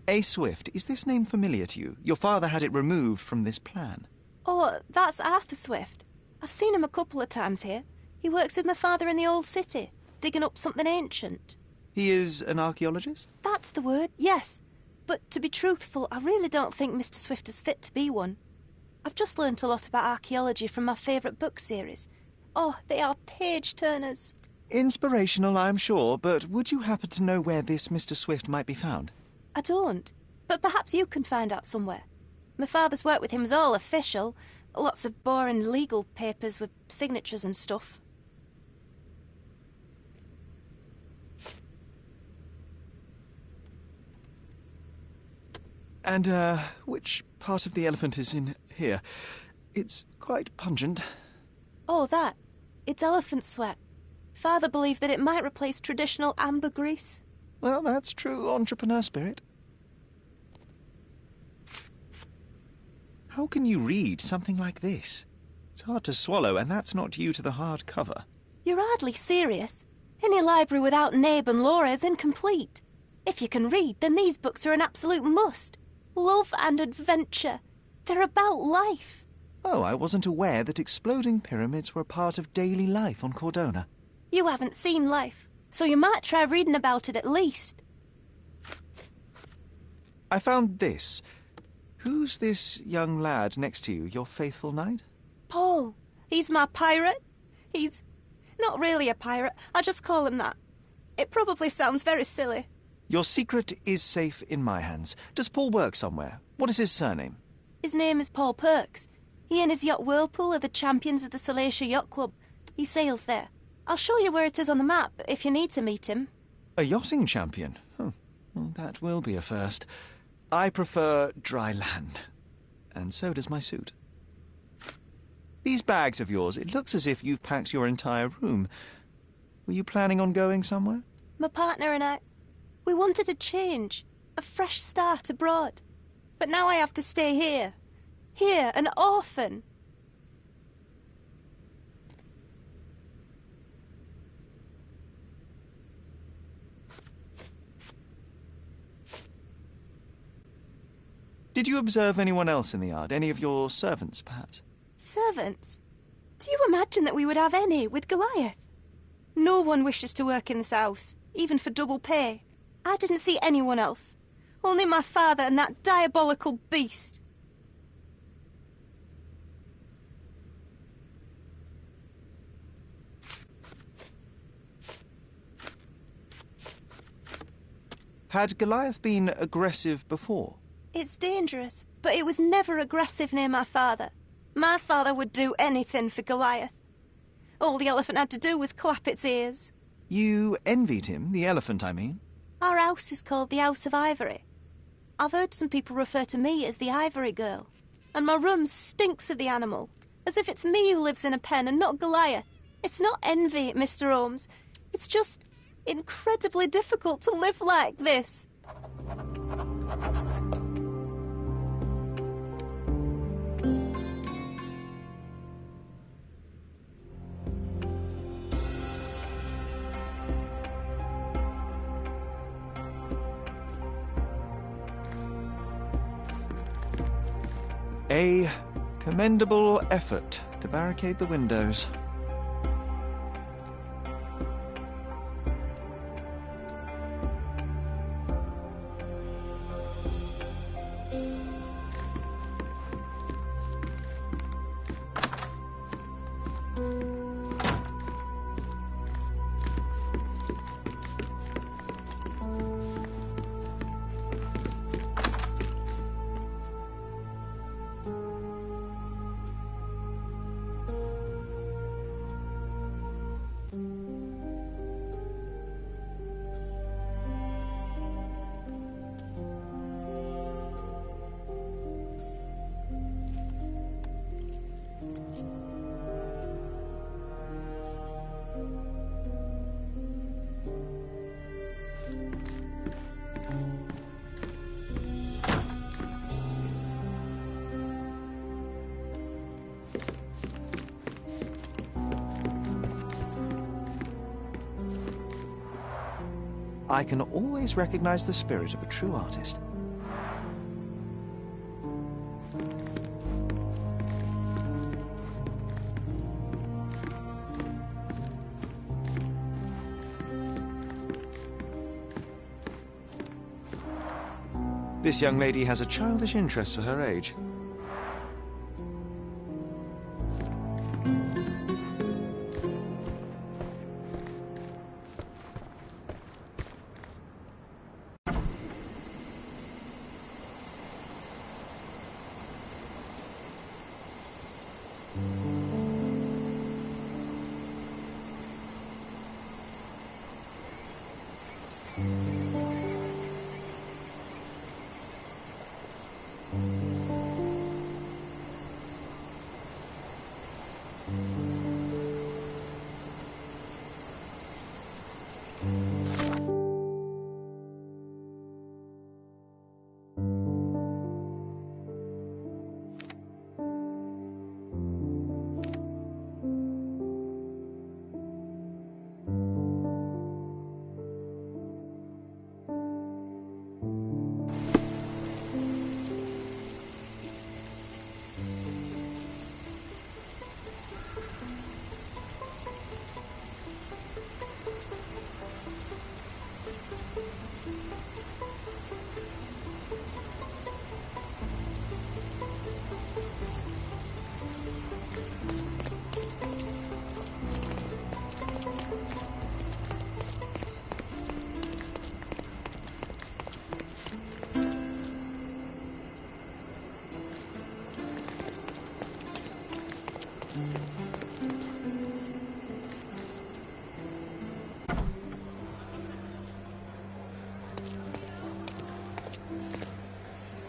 A. Swift, is this name familiar to you? Your father had it removed from this plan. Oh, that's Arthur Swift. I've seen him a couple of times here. He works with my father in the old city, digging up something ancient. He is an archaeologist? That's the word, yes. But to be truthful, I really don't think Mr. Swift is fit to be one. I've just learnt a lot about archaeology from my favourite book series. Oh, they are page-turners. Inspirational, I'm sure, but would you happen to know where this Mr. Swift might be found? I don't, but perhaps you can find out somewhere. My father's work with him is all official. Lots of boring legal papers with signatures and stuff. And, which part of the elephant is in here? It's quite pungent. Oh, that. It's elephant sweat. Father believed that it might replace traditional ambergris. Well, that's true entrepreneur spirit. How can you read something like this? It's hard to swallow, and that's not due to the hard cover. You're hardly serious. Any library without Nabe and Laura is incomplete. If you can read, then these books are an absolute must. Love and adventure. They're about life. Oh, I wasn't aware that exploding pyramids were a part of daily life on Cordona. You haven't seen life, so you might try reading about it at least. I found this. Who's this young lad next to you, your faithful knight? Paul. He's my pirate. He's not really a pirate. I just call him that. It probably sounds very silly. Your secret is safe in my hands. Does Paul work somewhere? What is his surname? His name is Paul Perks. He and his yacht Whirlpool are the champions of the Salacia Yacht Club. He sails there. I'll show you where it is on the map if you need to meet him. A yachting champion? Well, that will be a first. I prefer dry land. And so does my suit. These bags of yours, it looks as if you've packed your entire room. Were you planning on going somewhere? My partner and I, we wanted a change, a fresh start abroad. But now I have to stay here. Here, an orphan. Did you observe anyone else in the yard? Any of your servants, perhaps? Servants? Do you imagine that we would have any with Goliath? No one wishes to work in this house, even for double pay. I didn't see anyone else. Only my father and that diabolical beast. Had Goliath been aggressive before? It's dangerous, but it was never aggressive near my father. My father would do anything for Goliath. All the elephant had to do was clap its ears. You envied him, the elephant, I mean? Our house is called the House of Ivory. I've heard some people refer to me as the Ivory Girl. And my room stinks of the animal, as if it's me who lives in a pen and not Goliath. It's not envy, Mr. Holmes. It's just incredibly difficult to live like this. A commendable effort to barricade the windows. I can always recognize the spirit of a true artist. This young lady has a childish interest for her age.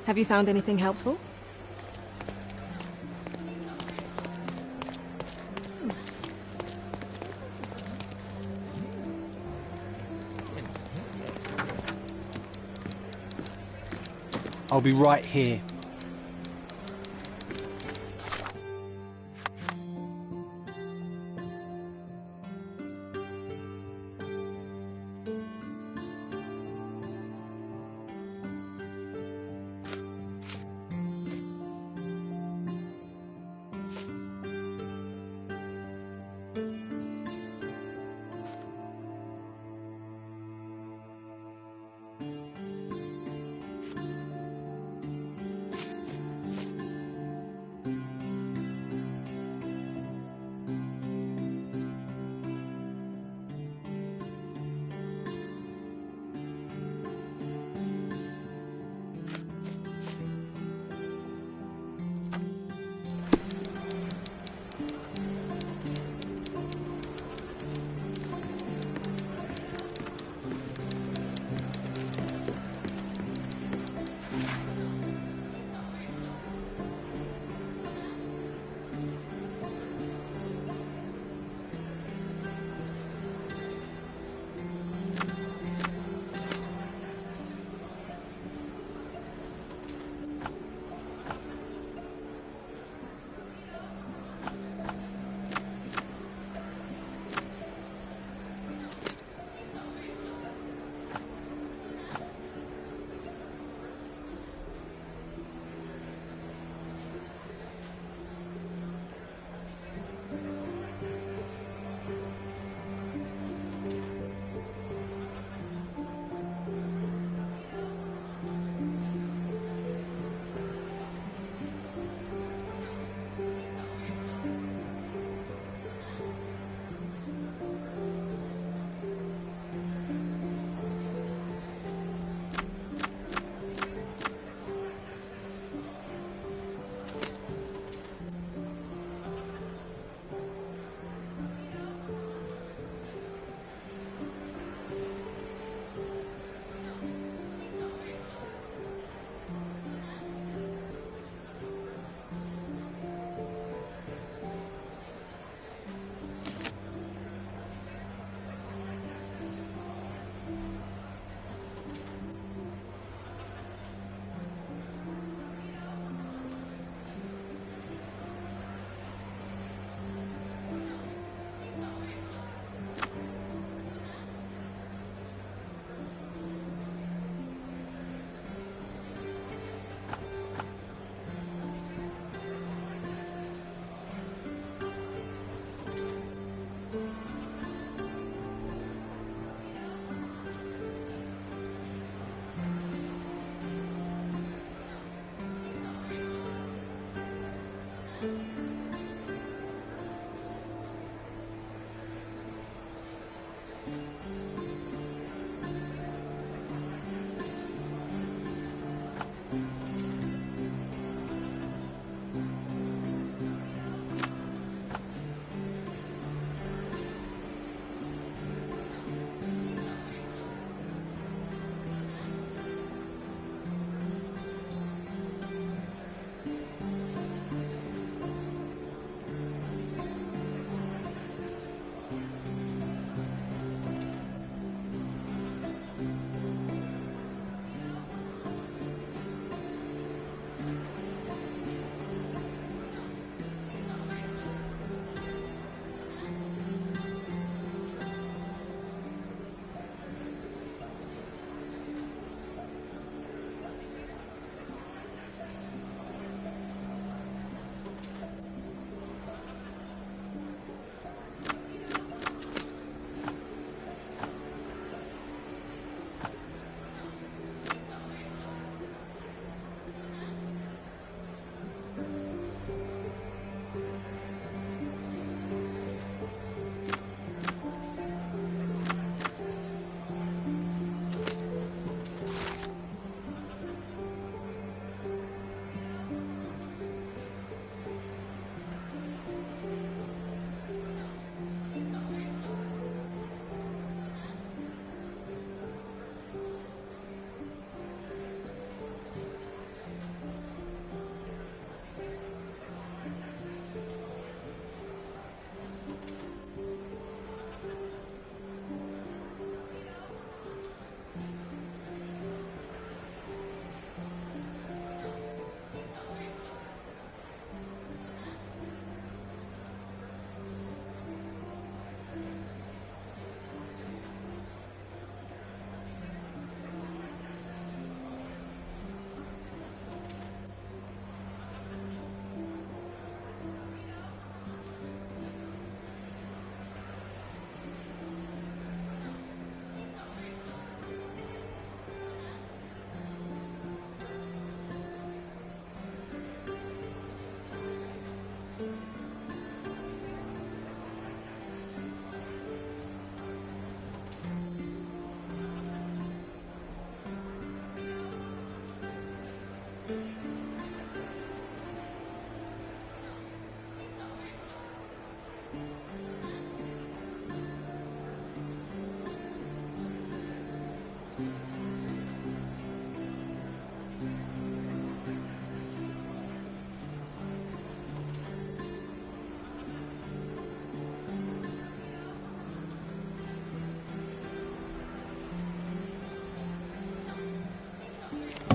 Have you found anything helpful? I'll be right here.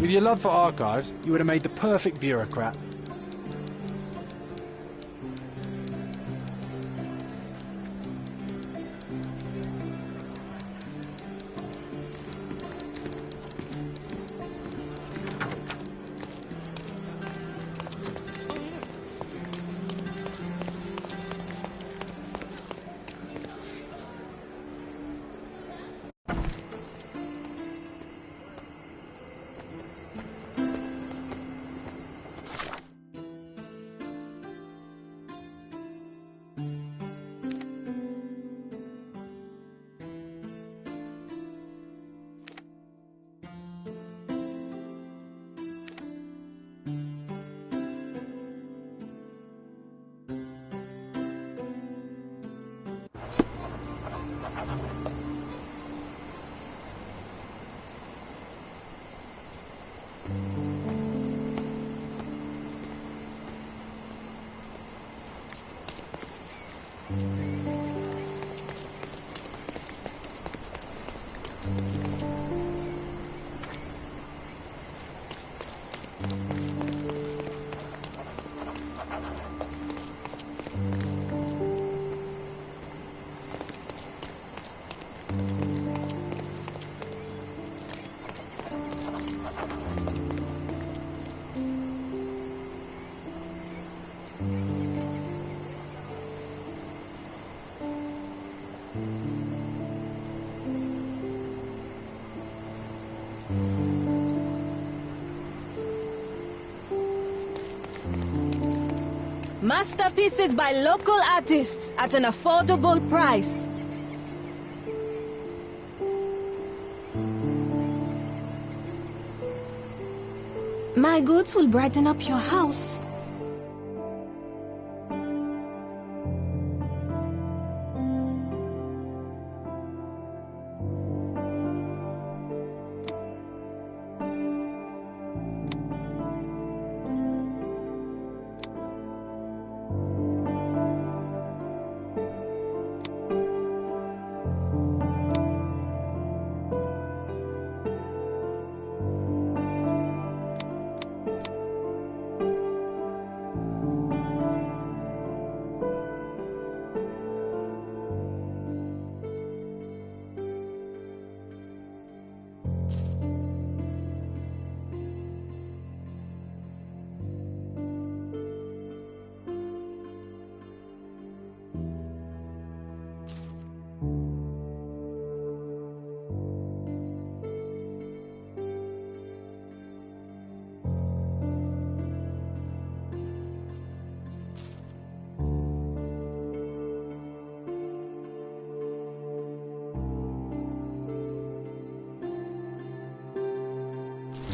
With your love for archives, you would have made the perfect bureaucrat. Masterpieces by local artists at an affordable price. My goods will brighten up your house.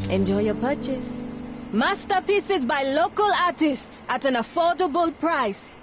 Enjoy your purchase. Masterpieces by local artists at an affordable price.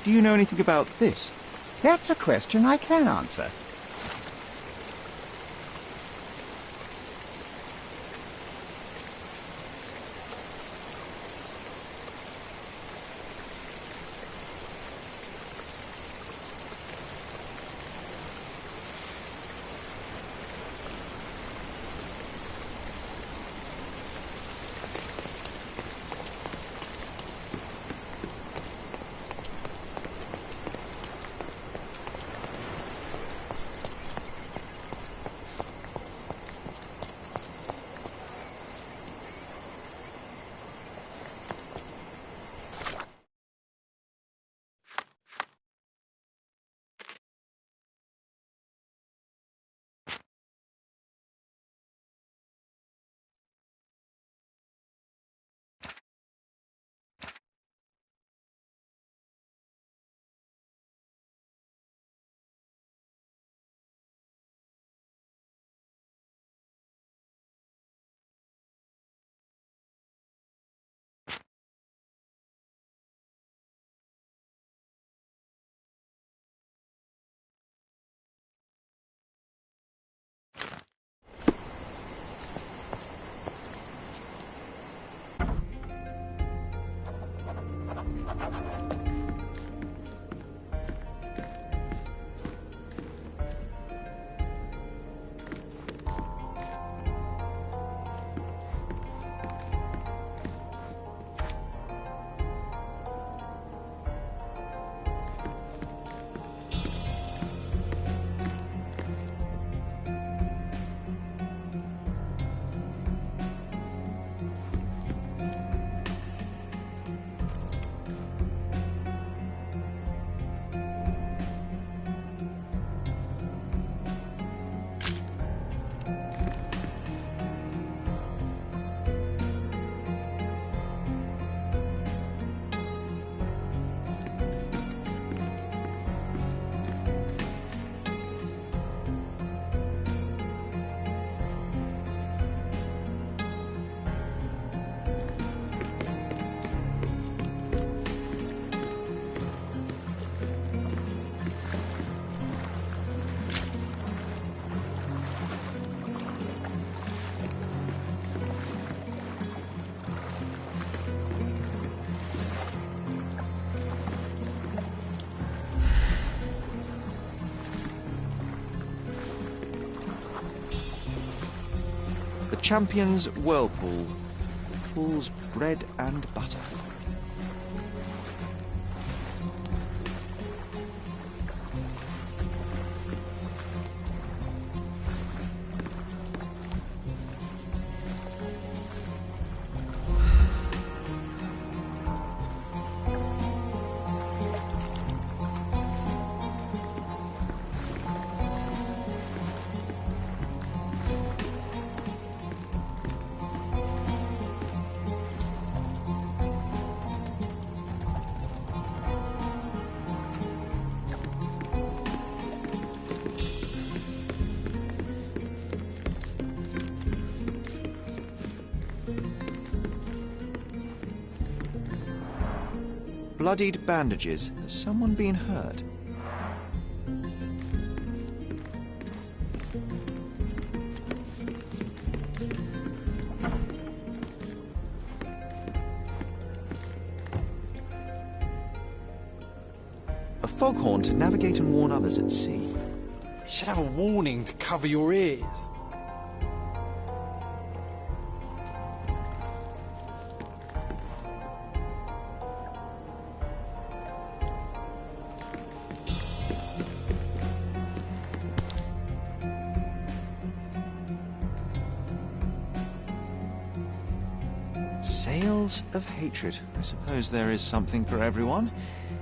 Do you know anything about this? That's a question I can answer. Champion's Whirlpool. Pool's bread and butter. Bloodied bandages. Has someone been hurt? A foghorn to navigate and warn others at sea. You should have a warning to cover your ears. Sails of hatred. I suppose there is something for everyone,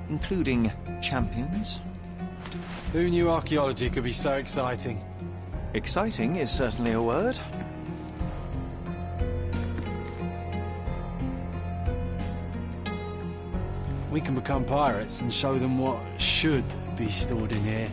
including champions. Who knew archaeology could be so exciting? Exciting is certainly a word. We can become pirates and show them what should be stored in here.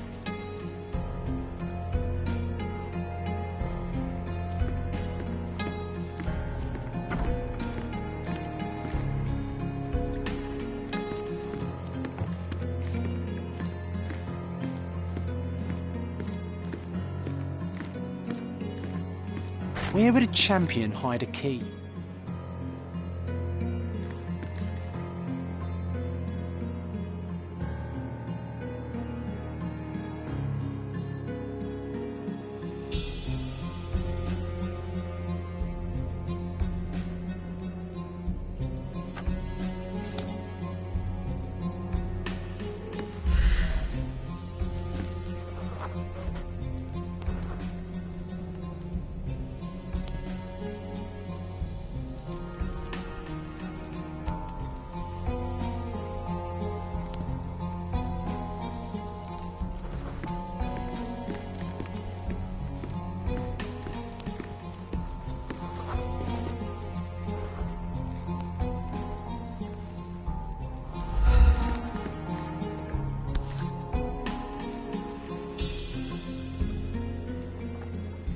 Where would a champion hide a key?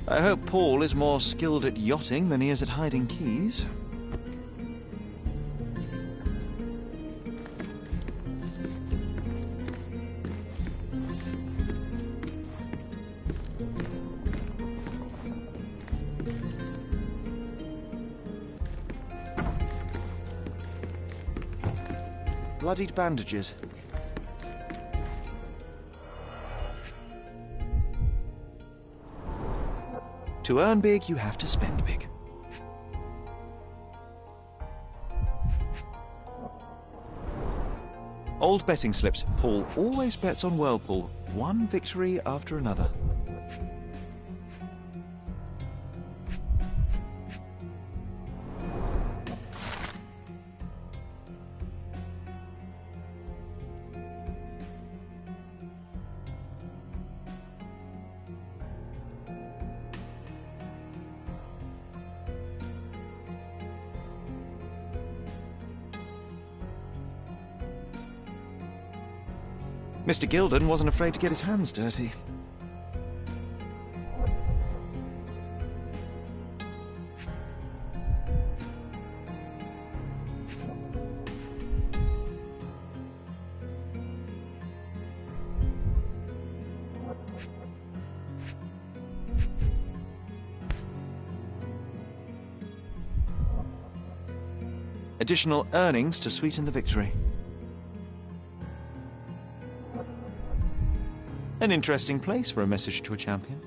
I hope Paul is more skilled at yachting than he is at hiding keys. Bloodied bandages. To earn big, you have to spend big. Old betting slips. Paul always bets on Whirlpool. One victory after another. Mr. Gilden wasn't afraid to get his hands dirty. Additional earnings to sweeten the victory. An interesting place for a message to a champion.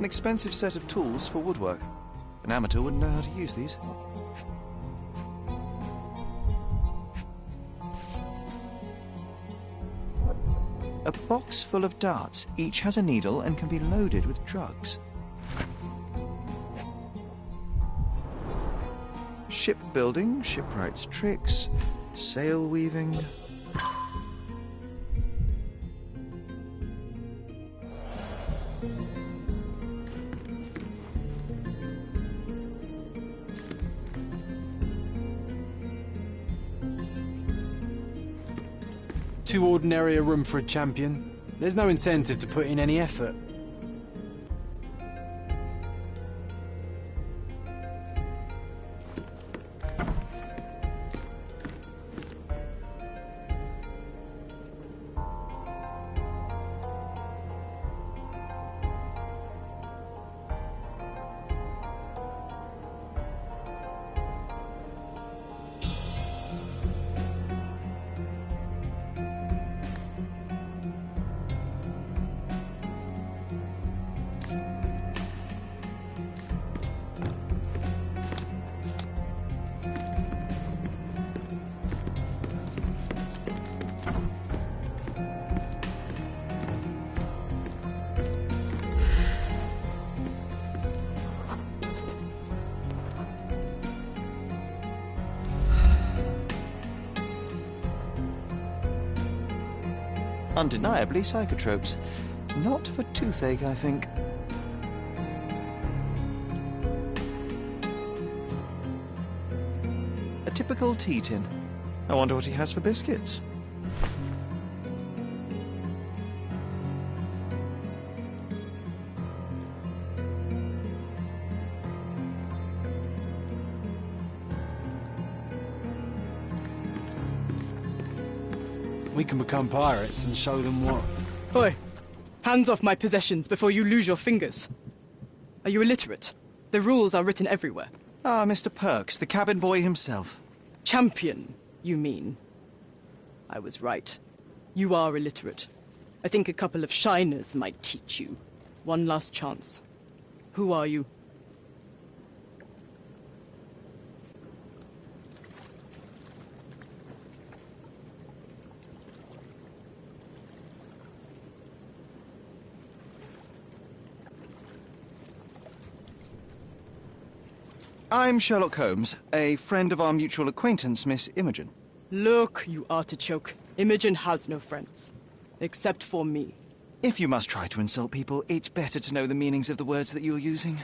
An expensive set of tools for woodwork. An amateur wouldn't know how to use these. A box full of darts. Each has a needle and can be loaded with drugs. Shipbuilding, shipwright's tricks, sail weaving. Too ordinary a room for a champion. There's no incentive to put in any effort. Undeniably psychotropes. Not for toothache, I think. A typical tea tin. I wonder what he has for biscuits. We can become pirates and show them what. Oi! Hands off my possessions before you lose your fingers. Are you illiterate? The rules are written everywhere. Ah, Mr. Perks, the cabin boy himself. Champion, you mean? I was right. You are illiterate. I think a couple of shiners might teach you. One last chance. Who are you? I'm Sherlock Holmes, a friend of our mutual acquaintance, Miss Imogen. Look, you artichoke. Imogen has no friends. Except for me. If you must try to insult people, it's better to know the meanings of the words that you're using.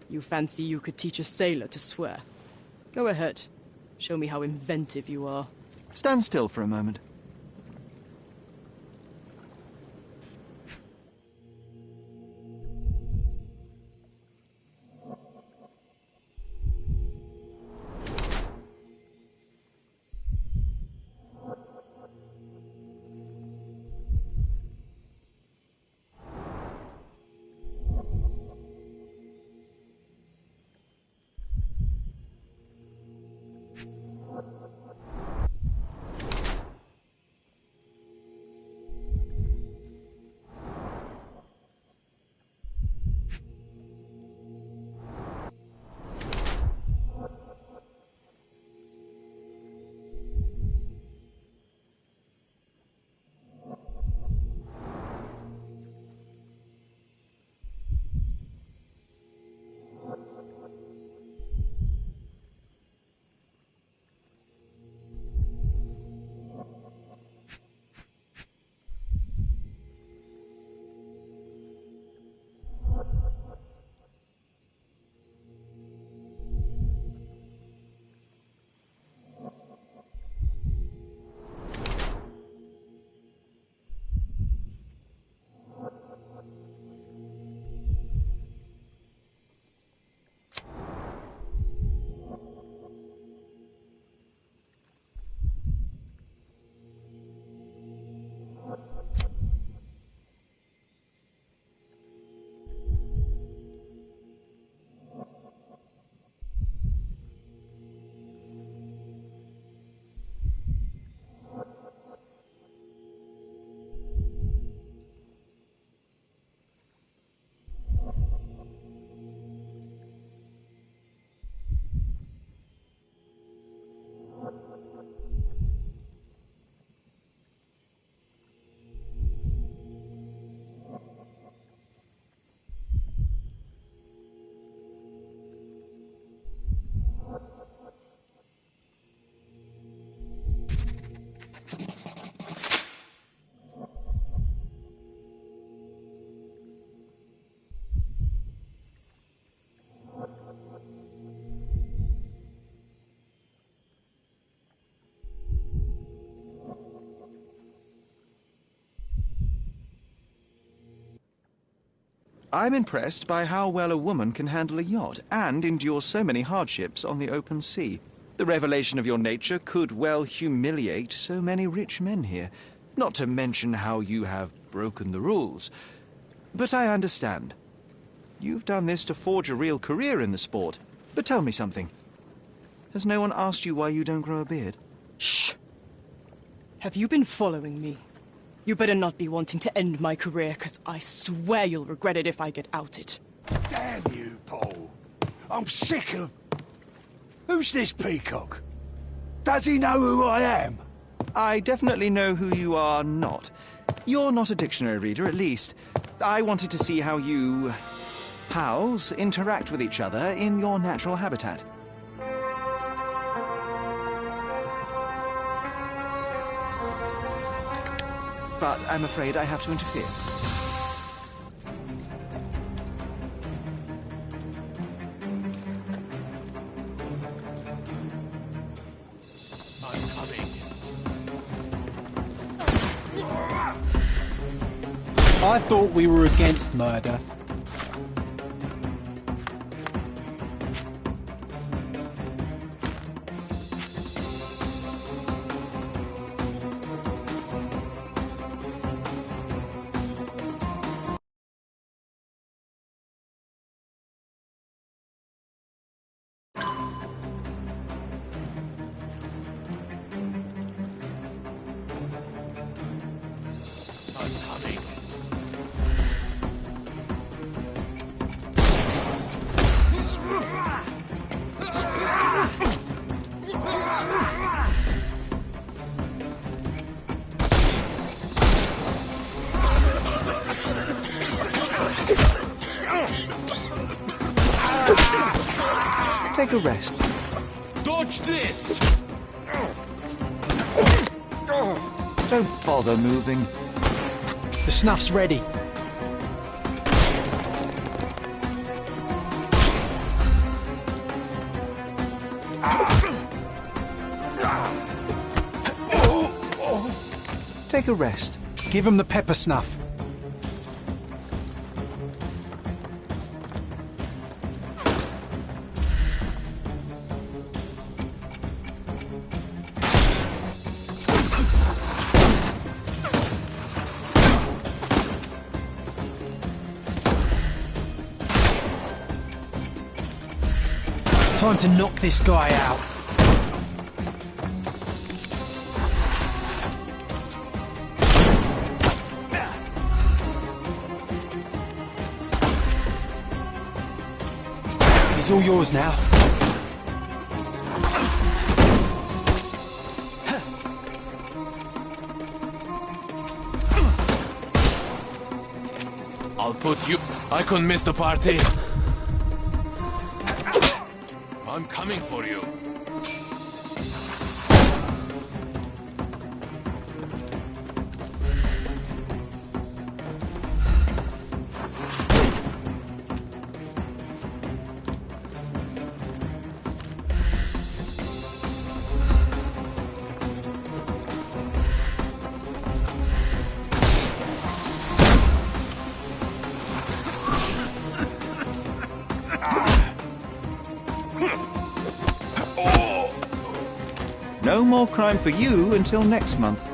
You fancy you could teach a sailor to swear? Go ahead. Show me how inventive you are. Stand still for a moment. I'm impressed by how well a woman can handle a yacht and endure so many hardships on the open sea. The revelation of your nature could well humiliate so many rich men here, not to mention how you have broken the rules. But I understand. You've done this to forge a real career in the sport. But tell me something. Has no one asked you why you don't grow a beard? Shh! Have you been following me? You better not be wanting to end my career, because I swear you'll regret it if I get outed. Damn you, Paul. I'm sick of... Who's this peacock? Does he know who I am? I definitely know who you are not. You're not a dictionary reader, at least. I wanted to see how you... pals interact with each other in your natural habitat. But I'm afraid I have to interfere. I'm coming. I thought we were against murder. I'm coming. Take a rest. Dodge this! Don't bother moving. The snuff's ready. Take a rest. Give him the pepper snuff. Time to knock this guy out. He's all yours now. I'll put you... I couldn't miss the party. I'm coming for you. No more crime for you until next month.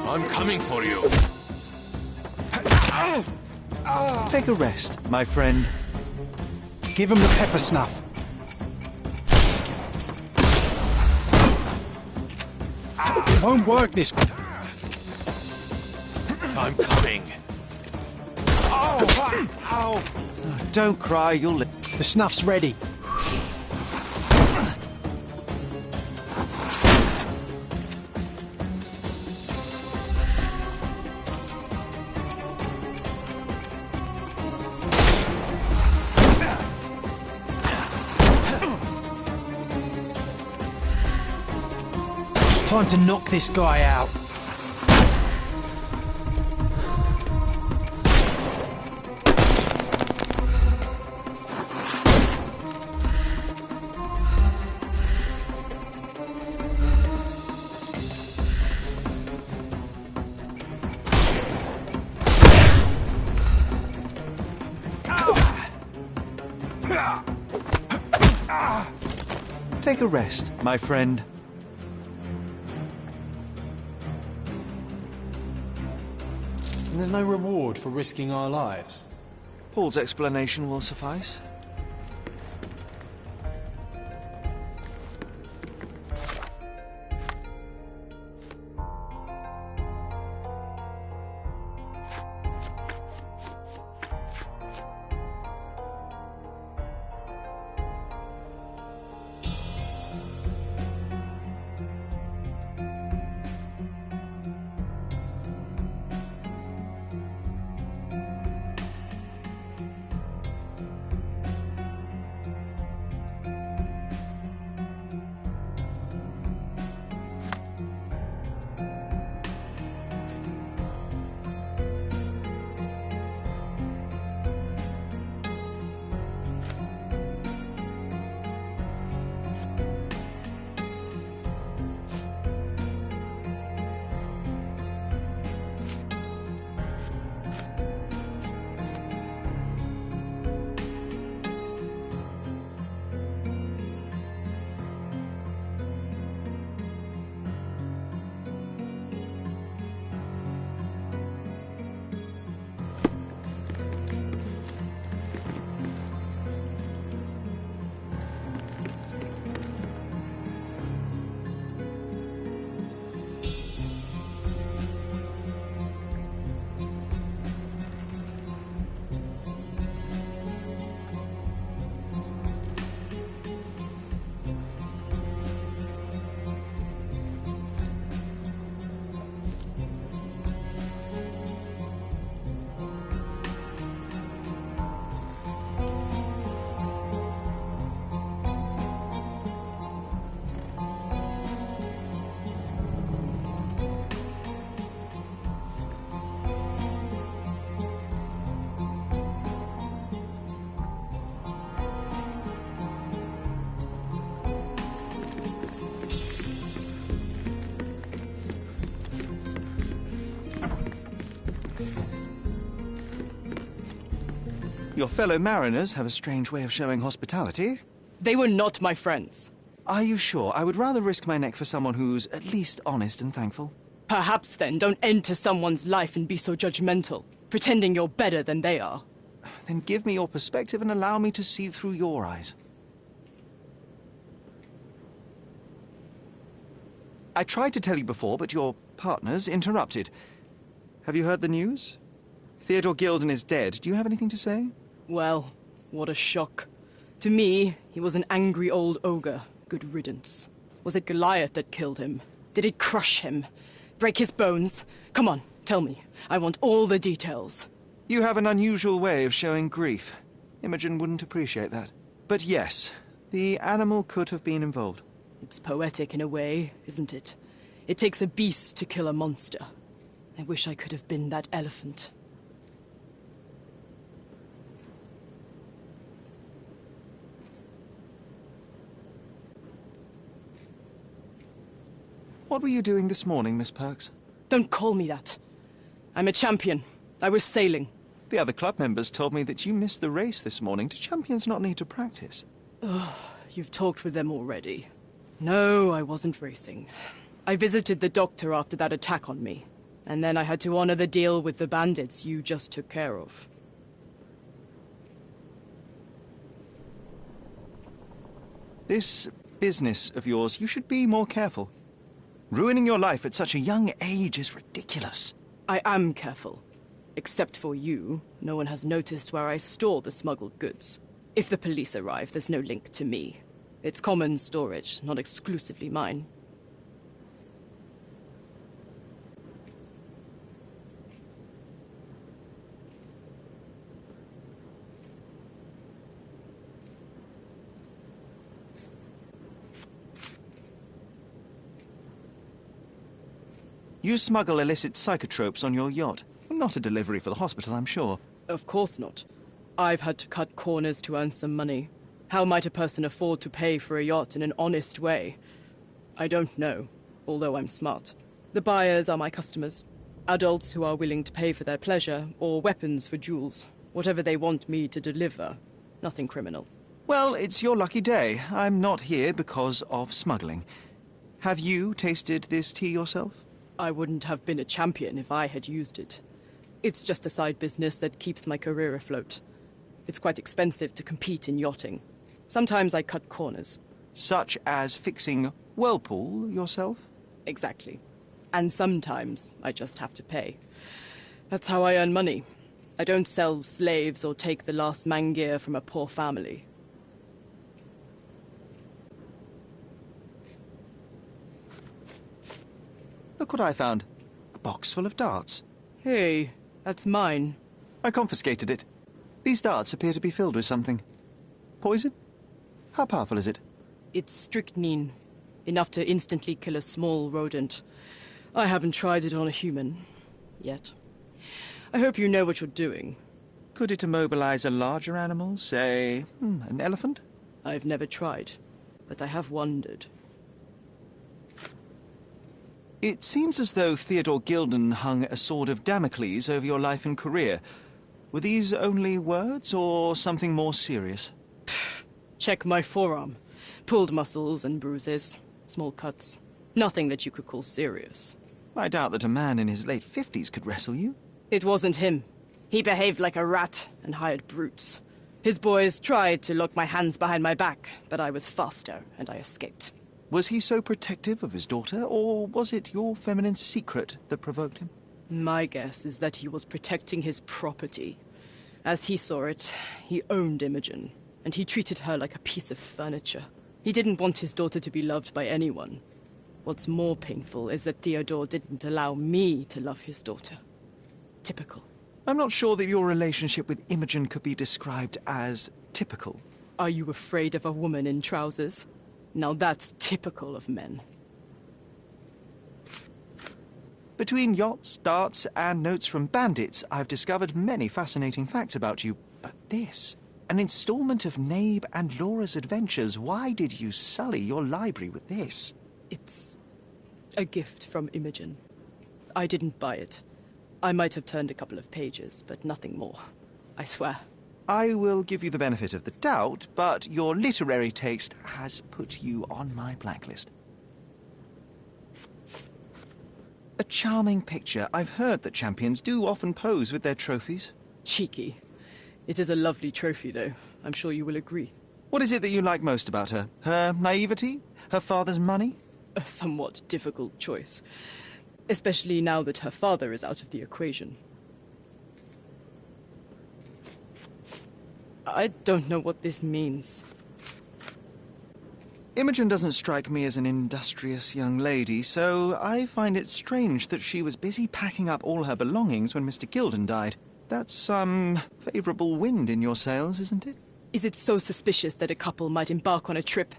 I'm coming for you. Take a rest, my friend. Give him the pepper snuff. It won't work this way. I'm coming. Ow! Don't cry, you'll live. The snuff's ready. Time to knock this guy out. Take a rest, my friend. And there's no reward for risking our lives. Paul's explanation will suffice. Your fellow mariners have a strange way of showing hospitality. They were not my friends. Are you sure? I would rather risk my neck for someone who's at least honest and thankful. Perhaps then don't enter someone's life and be so judgmental, pretending you're better than they are. Then give me your perspective and allow me to see through your eyes. I tried to tell you before, but your partners interrupted. Have you heard the news? Theodore Gilden is dead. Do you have anything to say? Well, what a shock. To me, he was an angry old ogre. Good riddance. Was it Goliath that killed him? Did it crush him? Break his bones? Come on, tell me. I want all the details. You have an unusual way of showing grief. Imogen wouldn't appreciate that. But yes, the animal could have been involved. It's poetic in a way, isn't it? It takes a beast to kill a monster. I wish I could have been that elephant. What were you doing this morning, Miss Perks? Don't call me that. I'm a champion. I was sailing. The other club members told me that you missed the race this morning. Do champions not need to practice? Ugh, you've talked with them already. No, I wasn't racing. I visited the doctor after that attack on me. And then I had to honor the deal with the bandits you just took care of. This business of yours, you should be more careful. Ruining your life at such a young age is ridiculous. I am careful. Except for you, no one has noticed where I store the smuggled goods. If the police arrive, there's no link to me. It's common storage, not exclusively mine. You smuggle illicit psychotropes on your yacht. Not a delivery for the hospital, I'm sure. Of course not. I've had to cut corners to earn some money. How might a person afford to pay for a yacht in an honest way? I don't know, although I'm smart. The buyers are my customers. Adults who are willing to pay for their pleasure, or weapons for jewels. Whatever they want me to deliver. Nothing criminal. Well, it's your lucky day. I'm not here because of smuggling. Have you tasted this tea yourself? I wouldn't have been a champion if I had used it. It's just a side business that keeps my career afloat. It's quite expensive to compete in yachting. Sometimes I cut corners. Such as fixing whirlpool yourself? Exactly. And sometimes I just have to pay. That's how I earn money. I don't sell slaves or take the last mangear from a poor family. Look what I found. A box full of darts. Hey, that's mine. I confiscated it. These darts appear to be filled with something. Poison? How powerful is it? It's strychnine. Enough to instantly kill a small rodent. I haven't tried it on a human. Yet. I hope you know what you're doing. Could it immobilize a larger animal, say, an elephant? I've never tried, but I have wondered. It seems as though Theodore Gilden hung a sword of Damocles over your life and career. Were these only words, or something more serious? Check my forearm. Pulled muscles and bruises. Small cuts. Nothing that you could call serious. I doubt that a man in his late 50s could wrestle you. It wasn't him. He behaved like a rat and hired brutes. His boys tried to lock my hands behind my back, but I was faster and I escaped. Was he so protective of his daughter, or was it your feminine secret that provoked him? My guess is that he was protecting his property. As he saw it, he owned Imogen, and he treated her like a piece of furniture. He didn't want his daughter to be loved by anyone. What's more painful is that Theodore didn't allow me to love his daughter. Typical. I'm not sure that your relationship with Imogen could be described as typical. Are you afraid of a woman in trousers? Now that's typical of men. Between yachts, darts, and notes from bandits, I've discovered many fascinating facts about you. But this, an installment of Nabe and Laura's adventures. Why did you sully your library with this? It's a gift from Imogen. I didn't buy it. I might have turned a couple of pages, but nothing more. I swear. I will give you the benefit of the doubt, but your literary taste has put you on my blacklist. A charming picture. I've heard that champions do often pose with their trophies. Cheeky. It is a lovely trophy, though. I'm sure you will agree. What is it that you like most about her? Her naivety? Her father's money? A somewhat difficult choice. Especially now that her father is out of the equation. I don't know what this means. Imogen doesn't strike me as an industrious young lady, so I find it strange that she was busy packing up all her belongings when Mr. Gilden died. That's some favourable wind in your sails, isn't it? Is it so suspicious that a couple might embark on a trip?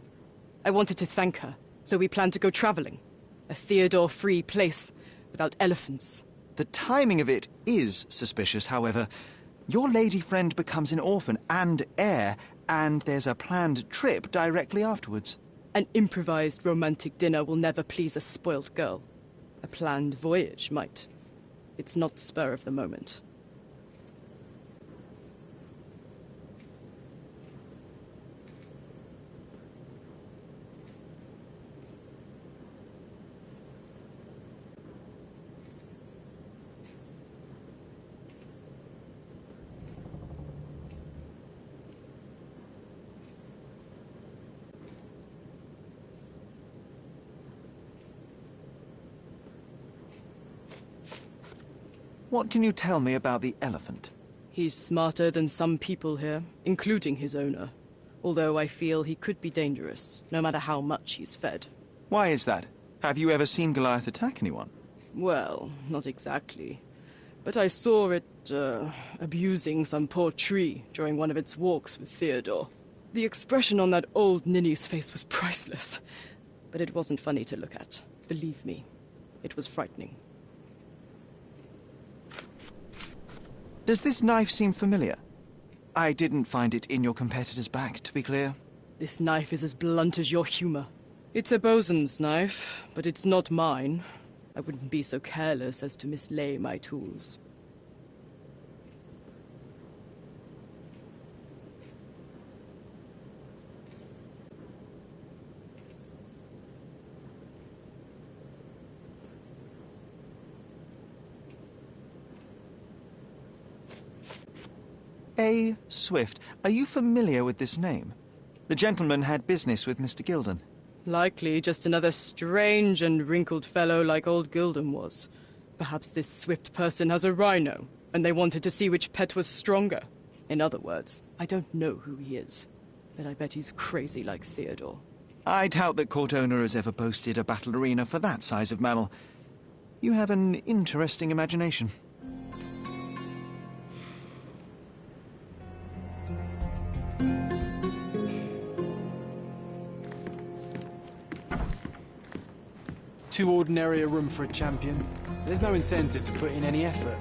I wanted to thank her, so we planned to go travelling. A Theodore-free place, without elephants. The timing of it is suspicious, however. Your lady friend becomes an orphan and heir, and there's a planned trip directly afterwards. An improvised romantic dinner will never please a spoilt girl. A planned voyage might. It's not spur of the moment. What can you tell me about the elephant? He's smarter than some people here, including his owner. Although I feel he could be dangerous, no matter how much he's fed. Why is that? Have you ever seen Goliath attack anyone? Well, not exactly. But I saw it, abusing some poor tree during one of its walks with Theodore. The expression on that old ninny's face was priceless. But it wasn't funny to look at. Believe me, it was frightening. Does this knife seem familiar? I didn't find it in your competitor's back, to be clear. This knife is as blunt as your humor. It's a bosun's knife, but it's not mine. I wouldn't be so careless as to mislay my tools. A. Swift. Are you familiar with this name? The gentleman had business with Mr. Gilden. Likely just another strange and wrinkled fellow like old Gilden was. Perhaps this Swift person has a rhino, and they wanted to see which pet was stronger. In other words, I don't know who he is, but I bet he's crazy like Theodore. I doubt that Court Owner has ever boasted a battle arena for that size of mammal. You have an interesting imagination. Too ordinary a room for a champion. There's no incentive to put in any effort.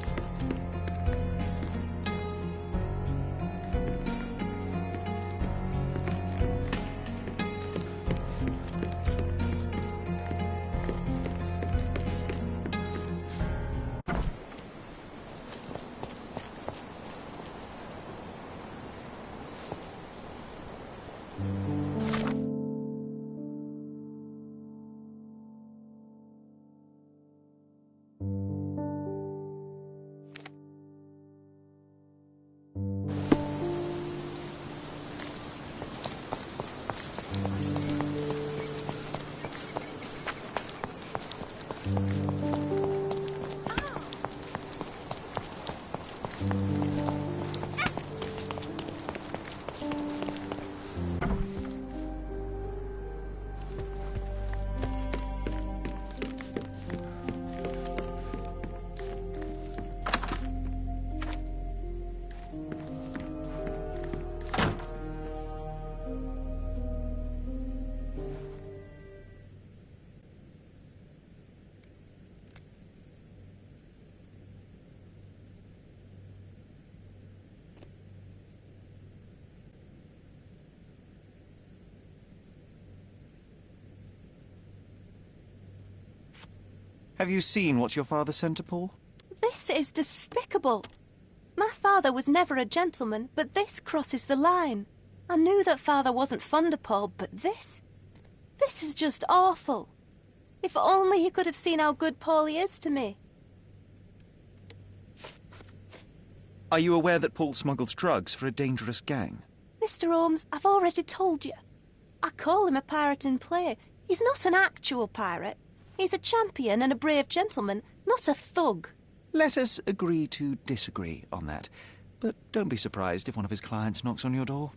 Have you seen what your father sent to Paul? This is despicable. My father was never a gentleman, but this crosses the line. I knew that father wasn't fond of Paul, but this is just awful. If only he could have seen how good Paulie is to me. Are you aware that Paul smuggles drugs for a dangerous gang? Mr. Holmes, I've already told you. I call him a pirate in play. He's not an actual pirate. He's a champion and a brave gentleman, not a thug. Let us agree to disagree on that. But don't be surprised if one of his clients knocks on your door.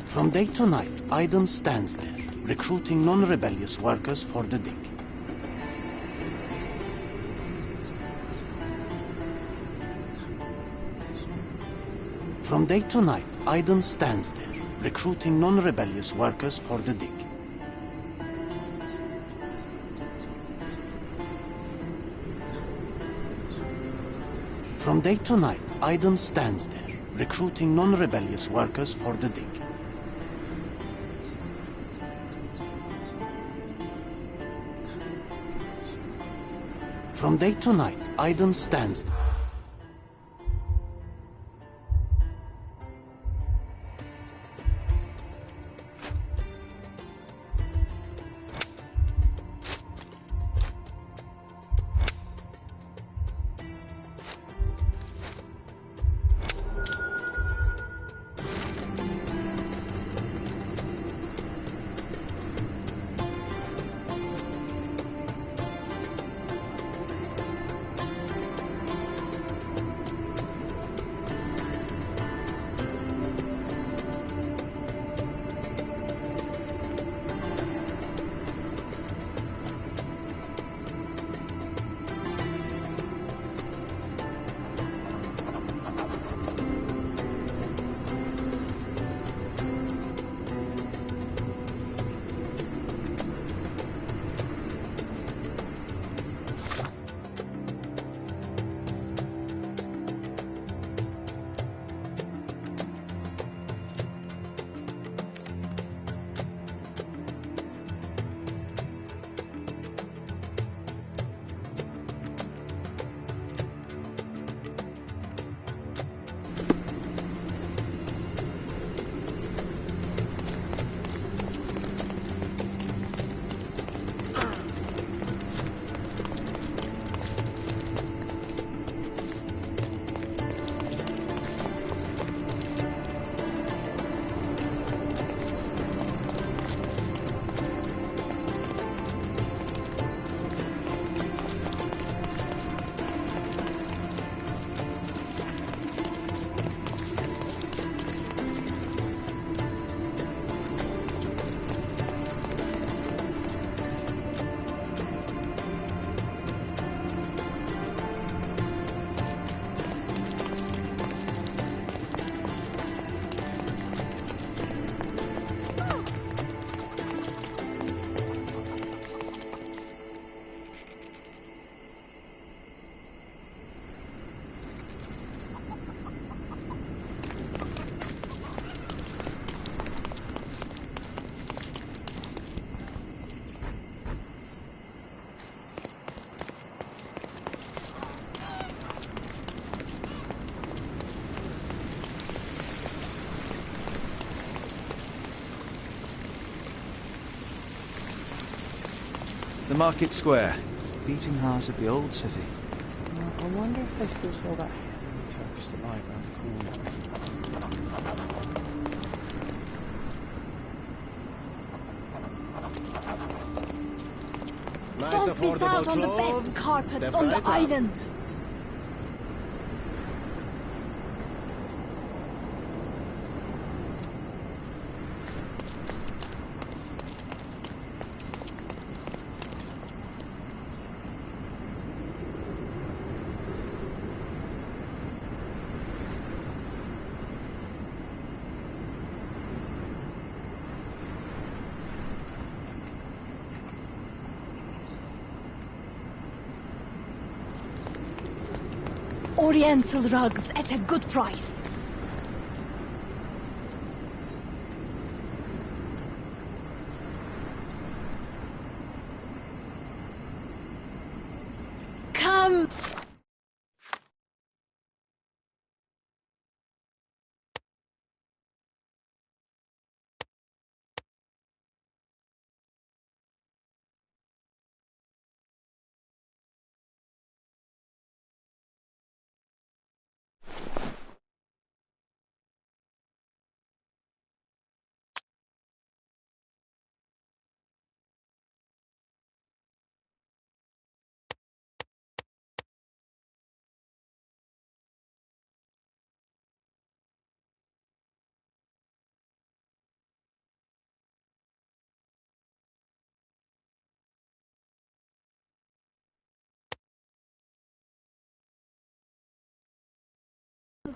From day to night, Iden stands there, recruiting non-rebellious workers for the dig. From day to night, Iden stands there, recruiting non-rebellious workers for the dig. From day to night, Aiden stands there, recruiting non-rebellious workers for the dig. From day to night, Aiden stands there. The market square, beating heart of the old city. I wonder if they still sell that Turkish delight around the corner. Nice Don't miss out on the clothes. best carpets Step on right the up. island. Oriental rugs at a good price. Come!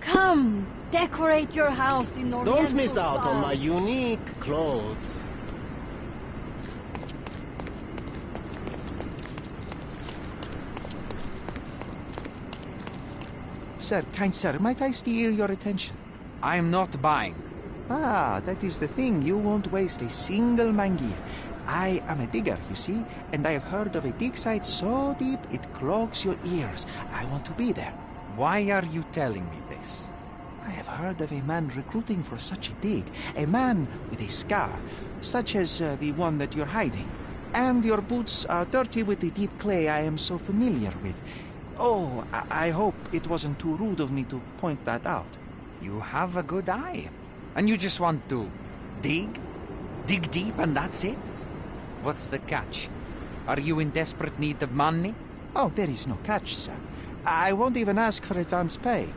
Come, decorate your house in Oriental Don't miss out style. on my unique clothes. Sir, kind sir, might I steal your attention? I'm not buying. Ah, that is the thing. You won't waste a single mangear. I am a digger, you see, and I have heard of a dig site so deep it clogs your ears. I want to be there. Why are you telling me this? I have heard of a man recruiting for such a dig. A man with a scar, such as the one that you're hiding. And your boots are dirty with the deep clay I am so familiar with. Oh, I hope it wasn't too rude of me to point that out. You have a good eye. And you just want to dig? Dig deep and that's it? What's the catch? Are you in desperate need of money? Oh, there is no catch, sir. I won't even ask for advance pay.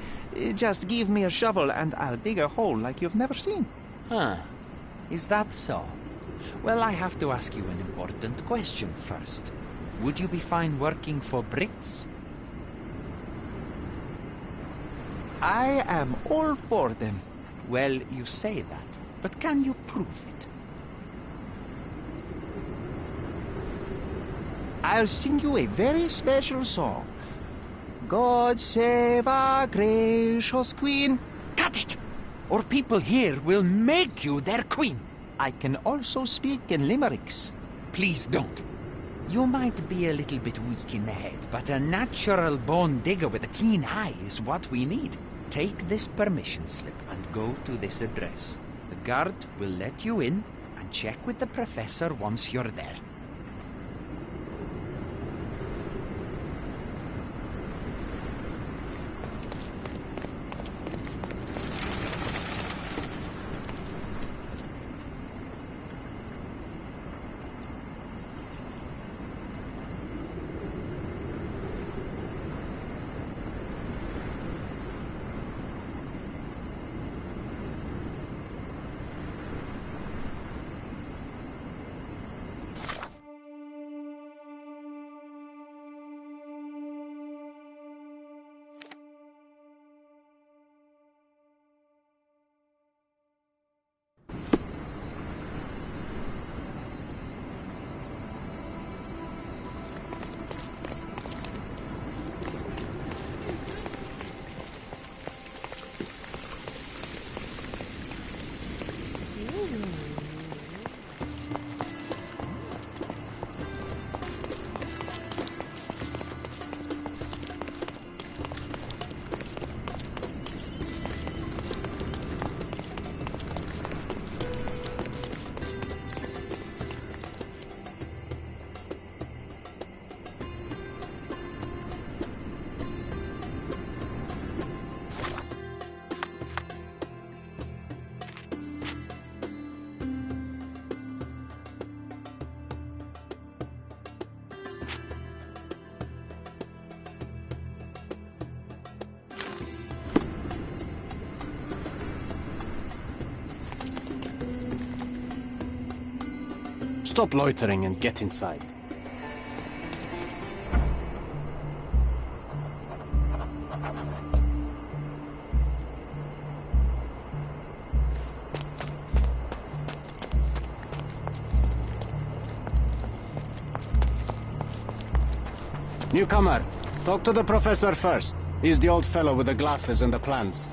Just give me a shovel and I'll dig a hole like you've never seen. Huh. Is that so? Well, I have to ask you an important question first. Would you be fine working for Brits? I am all for them. Well, you say that, but can you prove it? I'll sing you a very special song. God save our gracious queen. Cut it! Or people here will make you their queen. I can also speak in limericks. Please don't. You might be a little bit weak in the head, but a natural-born digger with a keen eye is what we need. Take this permission slip and go to this address. The guard will let you in and check with the professor once you're there. Stop loitering and get inside. Newcomer, talk to the professor first. He's the old fellow with the glasses and the plans.